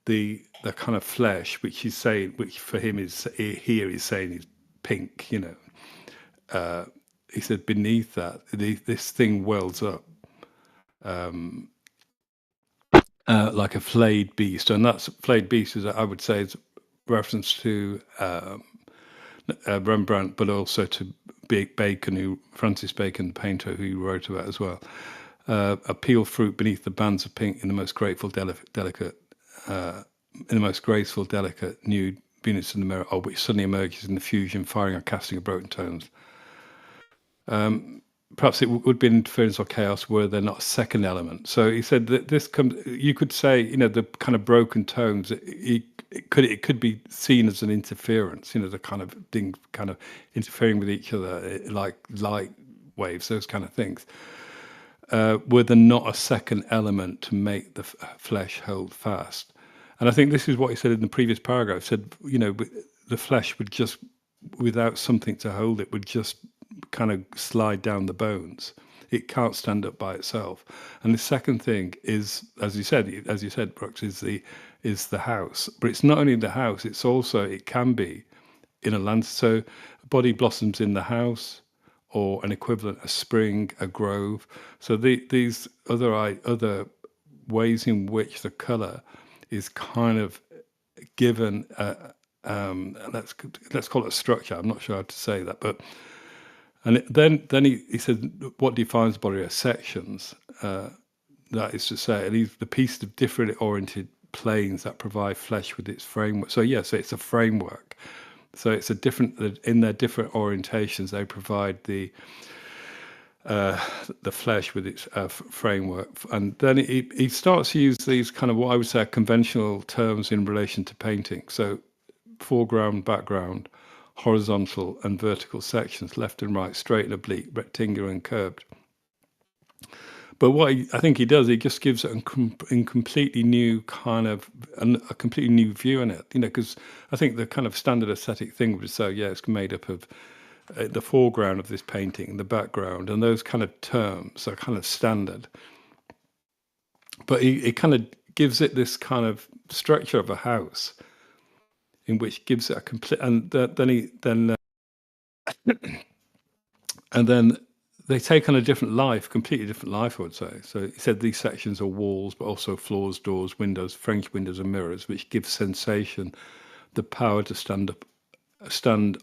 kind of flesh, which he's saying, which for him is here is saying is pink, he said beneath that this thing wells up like a flayed beast, and that's flayed beast is, I would say, is reference to Rembrandt, but also to Bacon, Francis Bacon, the painter, who you wrote about as well. A peeled fruit beneath the bands of pink in the most grateful, delicate, nude Venus in the mirror, which suddenly emerges in the fusion, firing or casting of broken tones. Perhaps it would be interference or chaos were there not a second element. So he said that this comes. You could say, the kind of broken tones. It could be seen as an interference. The kind of thing, kind of interfering with each other, like light waves, those kind of things. Were there not a second element to make the flesh hold fast? And I think this is what he said in the previous paragraph. He said, the flesh would just, without something to hold it, would just kind of slide down the bones. It can't stand up by itself. And the second thing is, as you said, Brooks, is the house. But it's not only the house; it's also, it can be in a land. So a body blossoms in the house, or an equivalent, a spring, a grove. So these other ways in which the color is kind of given. Let's call it a structure. I'm not sure how to say that, but. And then he said, what defines body are sections. That is to say, the pieces of differently oriented planes that provide flesh with its framework. So yes, it's a framework. So it's a different, in their different orientations, they provide the flesh with its framework. And then he starts to use these kind of what I would say are conventional terms in relation to painting. So foreground, background, horizontal and vertical sections, left and right, straight and oblique, rectangular and curved. But what I think he does, he just gives it a completely new kind of, a completely new view on it, you know, because I think the kind of standard aesthetic thing would say, yeah, it's made up of the foreground of this painting, the background, and those kind of terms are kind of standard. But he kind of gives it this kind of structure of a house, in which gives it a complete, and then they take on a different life, completely different life, I would say. So he said these sections are walls, but also floors, doors, windows, French windows and mirrors, which give sensation the power to stand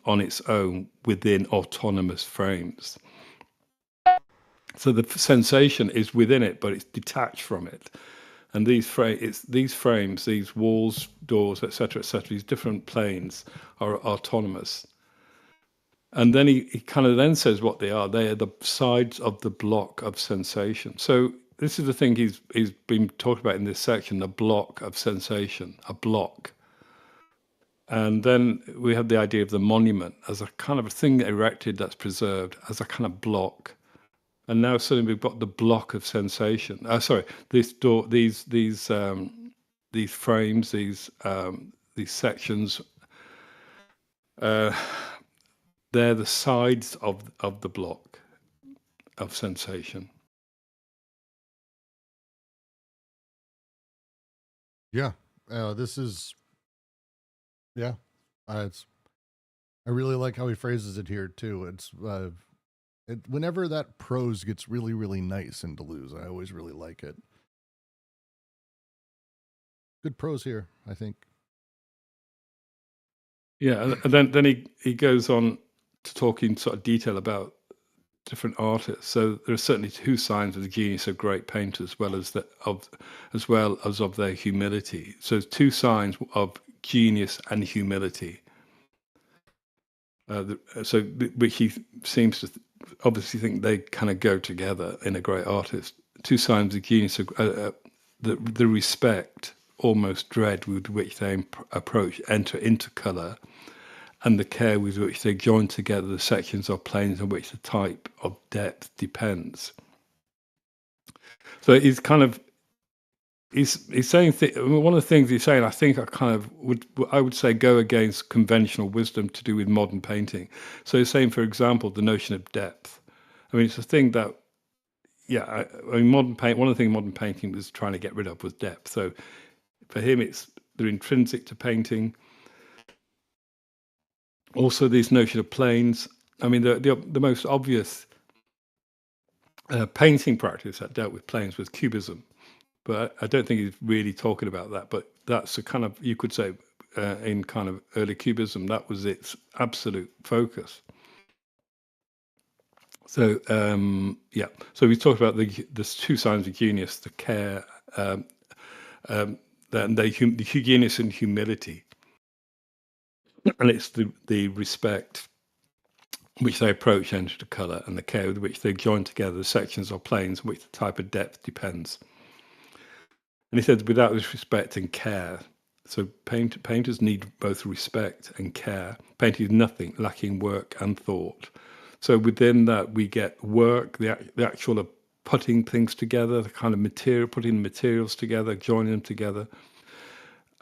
on its own within autonomous frames. So the sensation is within it, but it's detached from it. And these frames, these walls, doors, etc., these different planes are autonomous. And then he kind of then says what they are. They are the sides of the block of sensation. So this is the thing he's been talking about in this section, the block of sensation, a block. And then we have the idea of the monument as a kind of a thing erected that's preserved as a kind of block. And now suddenly we've got the block of sensation. These frames, these sections. They're the sides of the block of sensation. Yeah, this is, yeah, I really like how he phrases it here too. It's whenever that prose gets really, really nice in Deleuze, I always really like it. Good prose here, I think. Yeah, and then he goes on to talk in sort of detail about different artists. So there are certainly two signs of the genius of great painters, as well as of their humility. So two signs of genius and humility. Which he seems to obviously think they kind of go together in a great artist. Two signs of genius are the respect, almost dread, with which they enter into colour, and the care with which they join together the sections or planes on which the type of depth depends. So he's kind of he's saying one of the things he's saying, I think I would say go against conventional wisdom to do with modern painting. So he's saying, for example, the notion of depth. I mean, it's a thing that, yeah, I mean, one of the things modern painting was trying to get rid of was depth. So for him, they're intrinsic to painting. Also, this notion of planes. I mean, the most obvious painting practice that dealt with planes was Cubism, but I don't think he's really talking about that. But that's a kind of, you could say, in kind of early Cubism, that was its absolute focus. So yeah, so we talked about the two signs of genius: the care, the genius and humility, and it's the respect which they approach into colour, and the care with which they join together the sections or planes on which the type of depth depends. And he says, without this respect and care, so painters need both respect and care. Painting is nothing lacking work and thought. So within that, we get work, the actual of putting things together, the kind of material, putting the materials together, joining them together,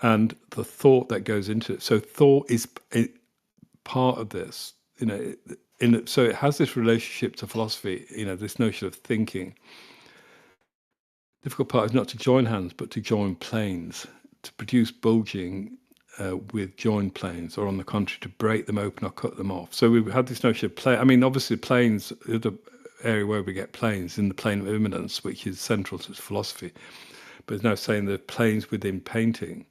and the thought that goes into it. So thought is part of this, you know. So it has this relationship to philosophy, you know, this notion of thinking. Difficult part is not to join hands, but to join planes, to produce bulging with joined planes, or on the contrary, to break them open or cut them off. So we had this notion of plane. I mean, obviously, planes, the area where we get planes, in the plane of immanence, which is central to philosophy. But it's now saying the planes within painting.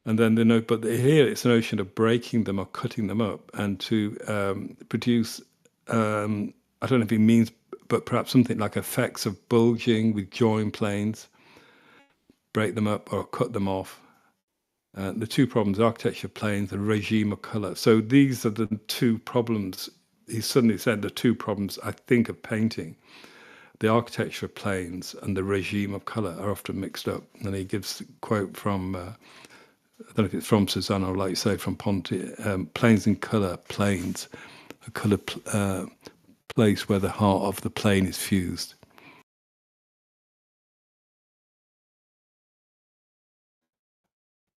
And then but here it's a notion of breaking them or cutting them up, and to produce, I don't know if it means, but perhaps something like effects of bulging with join planes. break them up or cut them off. The two problems, architecture planes, the regime of color. So these are the two problems. He suddenly said the two problems, I think, of painting. The architecture of planes and the regime of color are often mixed up. And he gives a quote from, I don't know if it's from Cézanne or, like you say, from Ponty, planes in color, planes, a color place where the heart of the plane is fused.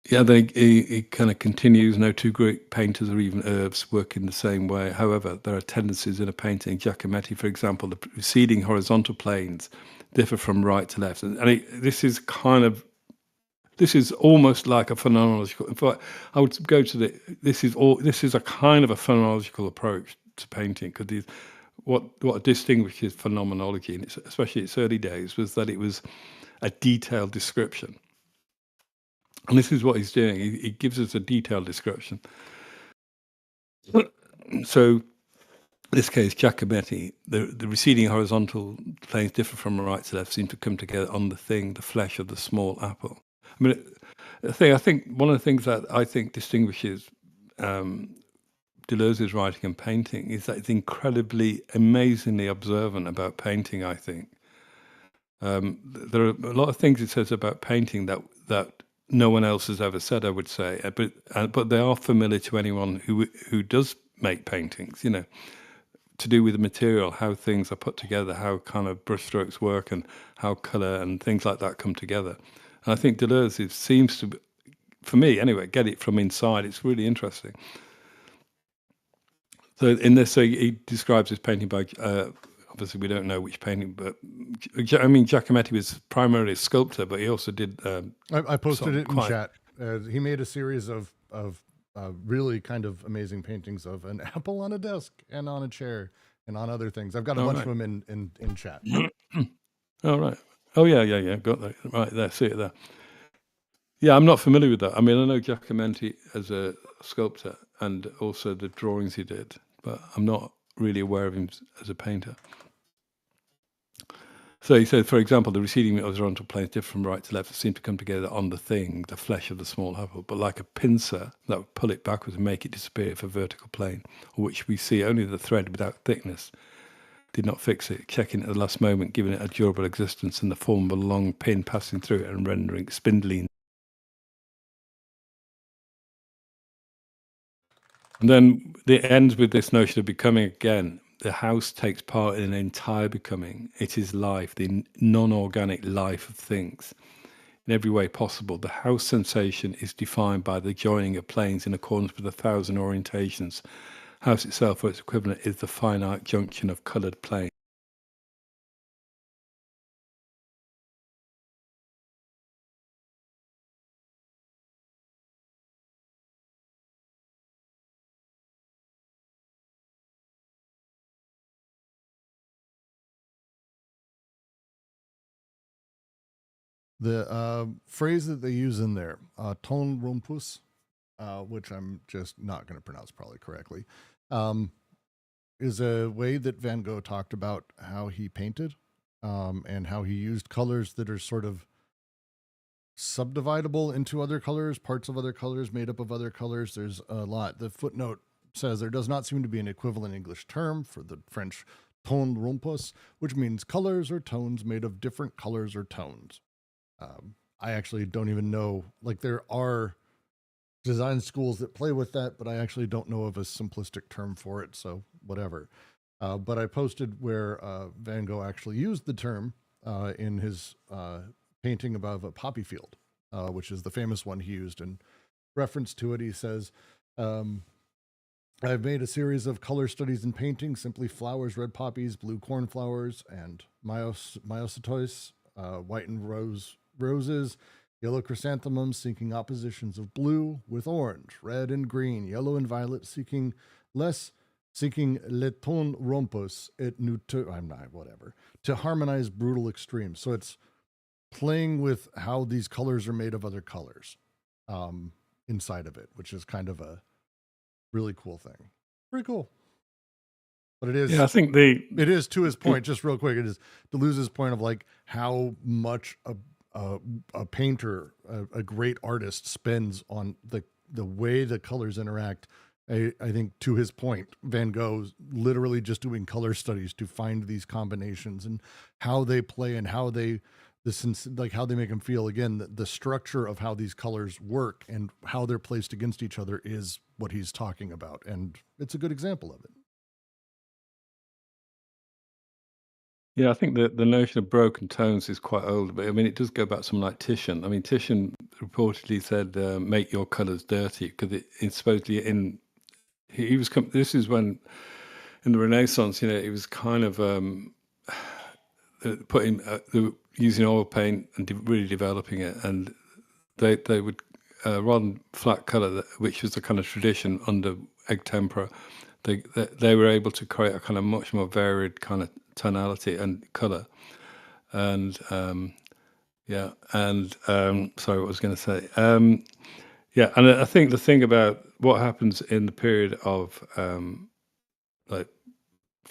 Yeah, he kind of continues. No two great painters or even herbs work in the same way. However, there are tendencies in a painting. Giacometti, for example, the receding horizontal planes differ from right to left, and this is almost like a phenomenological. In fact, I would go to this is a kind of a phenomenological approach to painting, because what distinguishes phenomenology, and especially its early days, was that it was a detailed description. And this is what he's doing. He gives us a detailed description. So, in this case, Giacometti, the receding horizontal planes differ from right to left, seem to come together on the flesh of the small apple. I mean, I think one of the things that I think distinguishes Deleuze's writing and painting is that it's incredibly, amazingly observant about painting, I think. There are a lot of things it says about painting that no one else has ever said, I would say, but they are familiar to anyone who does make paintings, to do with the material, how things are put together, how kind of brushstrokes work, and how colour and things like that come together. And I think Deleuze seems to, for me anyway, get it from inside. It's really interesting. So in this, he describes his painting by, obviously we don't know which painting, but I mean, Giacometti was primarily a sculptor, but he also did. I posted it in chat. He made a series of really kind of amazing paintings of an apple on a desk and on a chair and on other things. I've got a bunch of them in chat. Oh, right. Oh, yeah. Got that. Right there. See it there. Yeah, I'm not familiar with that. I mean, I know Giacometti as a sculptor and also the drawings he did, but I'm not really aware of him as a painter. So he said, for example, the receding horizontal planes differ from right to left, seem to come together on the flesh of the small apple, but like a pincer that would pull it backwards and make it disappear for a vertical plane, on which we see only the thread without thickness, did not fix it, checking at the last moment, giving it a durable existence in the form of a long pin passing through it and rendering it spindly. And then it ends with this notion of becoming again. The house takes part in an entire becoming. It is life, the non-organic life of things. In every way possible, the house sensation is defined by the joining of planes in accordance with 1,000 orientations. House itself, or its equivalent, is the finite junction of coloured planes. The phrase that they use in there, ton rompus, which I'm just not going to pronounce probably correctly, is a way that Van Gogh talked about how he painted and how he used colors that are sort of subdividable into other colors, parts of other colors, made up of other colors. There's a lot. The footnote says there does not seem to be an equivalent English term for the French ton rompus, which means colors or tones made of different colors or tones. I actually don't even know, like there are design schools that play with that, but I actually don't know of a simplistic term for it, so whatever. But I posted where Van Gogh actually used the term in his painting above a poppy field, which is the famous one he used. In reference to it, he says, I've made a series of color studies in painting, simply flowers, red poppies, blue cornflowers, and myosotis, white and roses, yellow chrysanthemums seeking oppositions of blue with orange, red and green, yellow and violet seeking le ton rompus et to harmonize brutal extremes. So it's playing with how these colors are made of other colors inside of it, which is kind of a really cool thing. Pretty cool. But it is, yeah, I think it is, to his point, just real quick, it is Deleuze's point of like how much a painter, a great artist spends on the way the colors interact. I think, to his point, Van Gogh's literally just doing color studies to find these combinations and how they play and how they like how they make them feel. Again, the structure of how these colors work and how they're placed against each other is what he's talking about, and it's a good example of it. Yeah, I think the notion of broken tones is quite old, but I mean, it does go back to someone like Titian. I mean, Titian reportedly said, "Make your colours dirty," because it's supposedly he was. This is when in the Renaissance, it was kind of putting using oil paint and really developing it, and they would rather than flat color, which was the kind of tradition under egg tempera. They were able to create a kind of much more varied kind of tonality and color, and sorry, what was I going to say? Yeah, and I think the thing about what happens in the period of like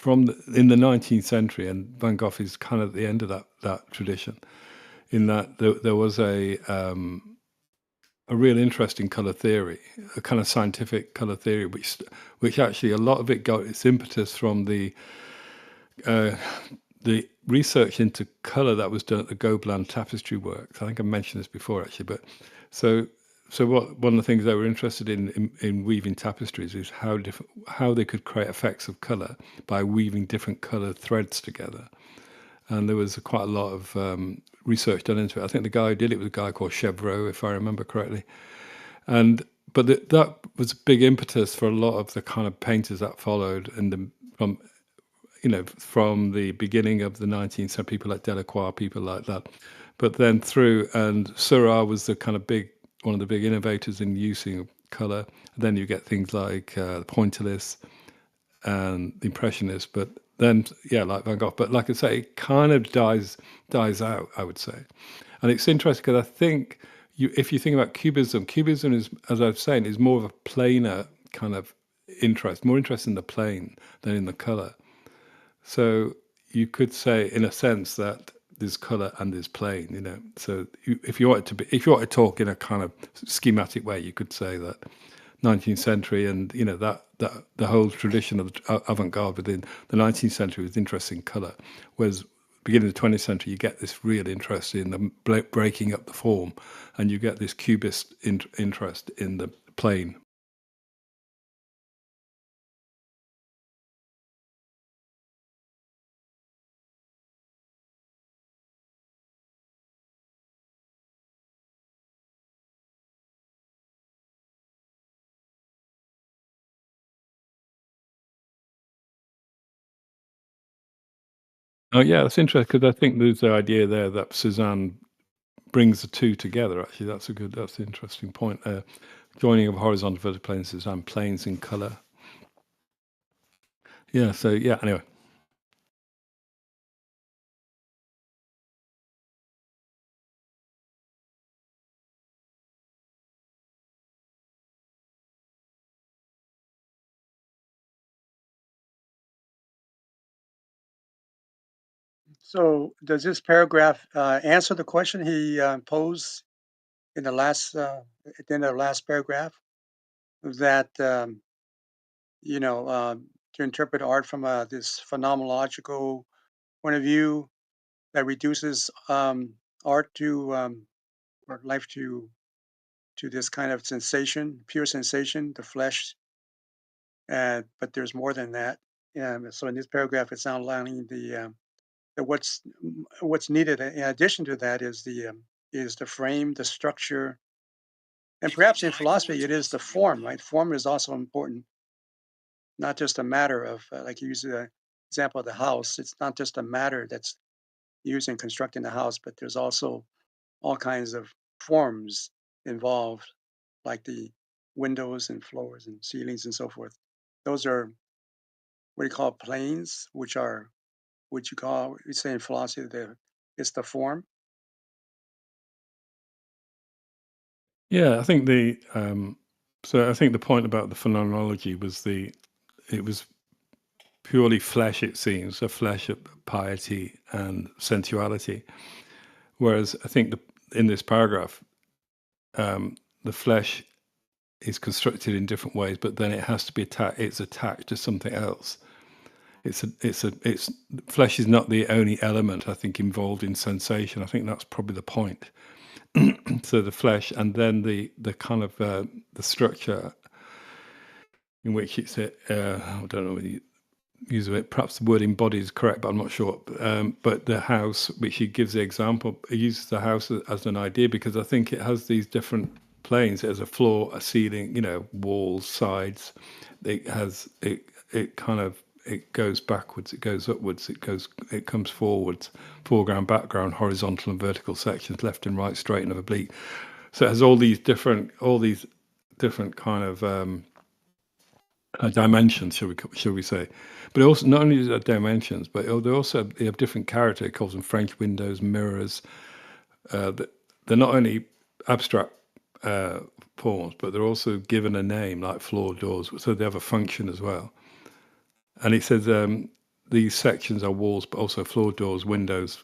in the 19th century, and Van Gogh is kind of at the end of that tradition, in that there was a real interest in color theory, a kind of scientific color theory, which actually a lot of it got its impetus from the research into color that was done at the Gobelin tapestry works. I think I mentioned this before, actually, but so one of the things they were interested in weaving tapestries is how they could create effects of color by weaving different colored threads together. And there was quite a lot of research done into it. I think the guy who did it was a guy called Chevreul, if I remember correctly. But that was a big impetus for a lot of the kind of painters that followed, from the beginning of the 19th century, people like Delacroix, people like that. But then and Seurat was one of the big innovators in using color. And then you get things like the Pointillists and the Impressionists, but then, like Van Gogh. But like I say, it kind of dies out, I would say. And it's interesting because I think if you think about Cubism is, as I was saying, is more of a planar kind of interest, more interest in the plane than in the color. So you could say, in a sense, that there's color and there's plane. So if you want to talk in a kind of schematic way, you could say that 19th century and that the whole tradition of avant-garde within the 19th century was interested in color, whereas beginning of the 20th century you get this real interest in the breaking up the form, and you get this cubist interest in the plane. Oh yeah, that's interesting, because I think there's the idea there that Cézanne brings the two together. Actually, that's an interesting point. Joining of horizontal vertical planes, Cézanne planes in color. Yeah. So yeah. Anyway. So does this paragraph answer the question he posed in the last at the end of the last paragraph? That to interpret art from this phenomenological point of view that reduces art to or life to this kind of sensation, pure sensation, the flesh. But there's more than that. So in this paragraph, it's outlining that what's needed in addition to that is the frame, the structure, and perhaps in philosophy it is the form. Right, form is also important. Not just a matter of like you use the example of the house. It's not just a matter that's used in constructing the house, but there's also all kinds of forms involved, like the windows and floors and ceilings and so forth. Those are what you call planes, which you say in philosophy it's the form. Yeah, I think I think the point about the phenomenology was it was purely flesh, it seems, a flesh of piety and sensuality. Whereas I think in this paragraph, the flesh is constructed in different ways, but then it has to be attached to something else. Flesh is not the only element, I think, involved in sensation. I think that's probably the point. So the flesh, and then the kind of the structure in which it's I don't know whether you use it. Perhaps the word embodied is correct, but I'm not sure. But the house, which he gives the example, he uses the house as an idea because I think it has these different planes. It has a floor, a ceiling, walls, sides. It has it kind of. It goes backwards, it goes upwards, it comes forwards, foreground, background, horizontal and vertical sections, left and right, straight and oblique. So it has all these different kind of dimensions, shall we say? But also not only is there dimensions, but they have different character. It calls them French windows, mirrors. They're not only abstract forms, but they're also given a name, like floor, doors. So they have a function as well. And it says these sections are walls, but also floor, doors, windows,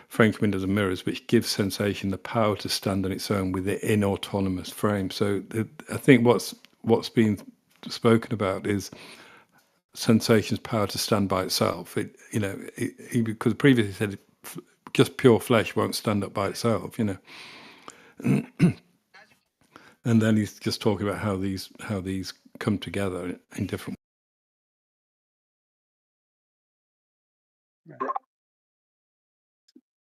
French windows and mirrors, which give sensation the power to stand on its own within autonomous frame. So I think what's being spoken about is sensation's power to stand by itself. Because previously said just pure flesh won't stand up by itself, And then he's just talking about how these come together in different.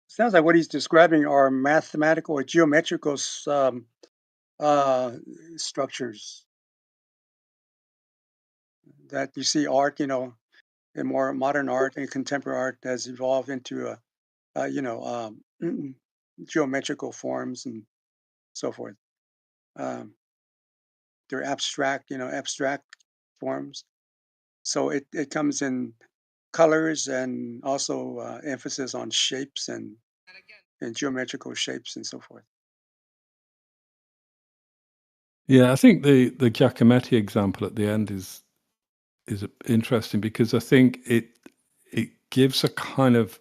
Sounds like what he's describing are mathematical or geometrical structures that you see art, in more modern art and contemporary art has evolved into geometrical forms and so forth. They're abstract forms. So it comes in colors and also emphasis on shapes and geometrical shapes and so forth. Yeah, I think the Giacometti example at the end is interesting because I think it gives a kind of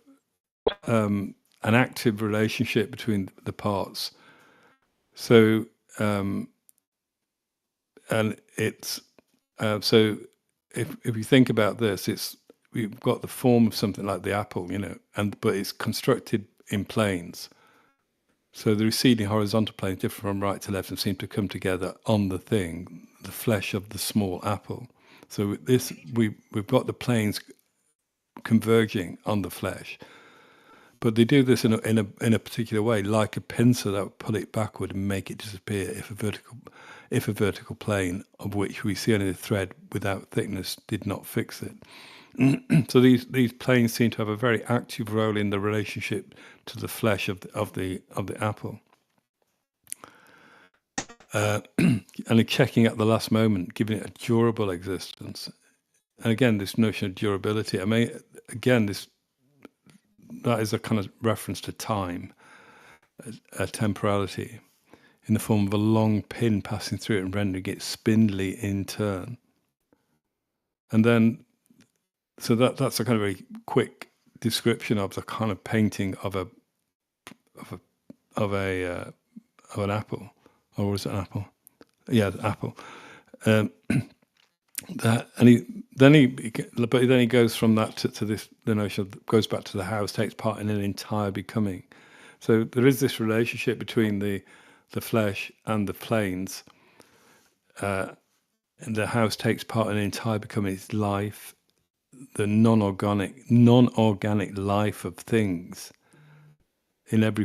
an active relationship between the parts. So and it's so if you think about this, we've got the form of something like the apple, but it's constructed in planes. So the receding horizontal planes differ from right to left and seem to come together on the thing, the flesh of the small apple. So we've got the planes converging on the flesh, but they do this in a particular way, like a pincer that would pull it backward and make it disappear if a vertical plane of which we see only the thread without thickness did not fix it. So these planes seem to have a very active role in the relationship to the flesh of the apple, and checking at the last moment, giving it a durable existence. And again, this notion of durability. I mean, again, that is a kind of reference to time, a temporality, in the form of a long pin passing through it and rendering it spindly in turn. And then, so that's a kind of very quick description of the kind of painting of an apple, or was it an apple? Yeah, the apple. But then he goes from that to this, the notion of, goes back to the house, takes part in an entire becoming. So there is this relationship between the flesh and the planes, and the house takes part in an entire becoming, its life, the non-organic life of things. In every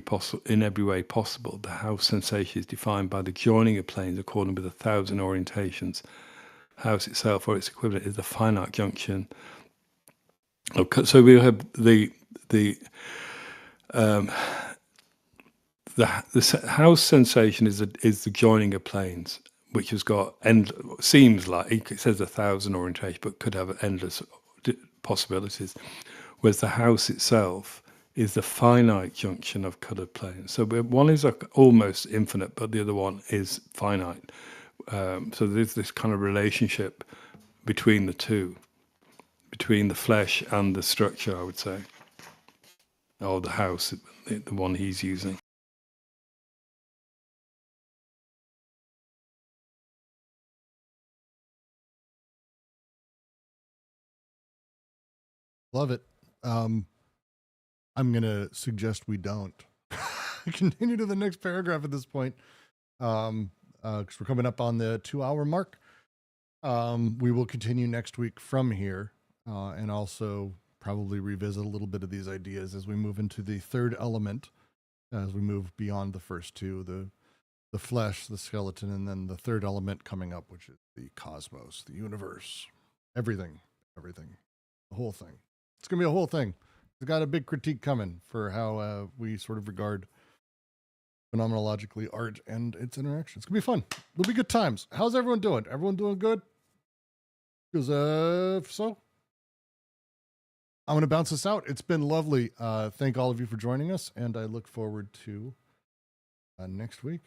way possible, the house sensation is defined by the joining of planes according with 1,000 orientations. House itself, or its equivalent, is the finite junction. Okay, so we have the house sensation is the joining of planes, which has got seems like it says 1,000 orientations, but could have endless possibilities. Whereas the house itself is the finite junction of coloured planes. So one is almost infinite, but the other one is finite. So there's this kind of relationship between the two, between the flesh and the structure, I would say, or the house, the one he's using. Love it. I'm going to suggest we don't continue to the next paragraph at this point. Because we're coming up on the 2-hour mark. We will continue next week from here, and also probably revisit a little bit of these ideas as we move into the third element, as we move beyond the first two, the flesh, the skeleton, and then the third element coming up, which is the cosmos, the universe, everything, the whole thing. It's going to be a whole thing. We've got a big critique coming for how we sort of regard phenomenologically art and its interaction. It's going to be fun. It'll be good times. How's everyone doing? Everyone doing good? Because so I'm going to bounce this out. It's been lovely. Thank all of you for joining us, and I look forward to next week.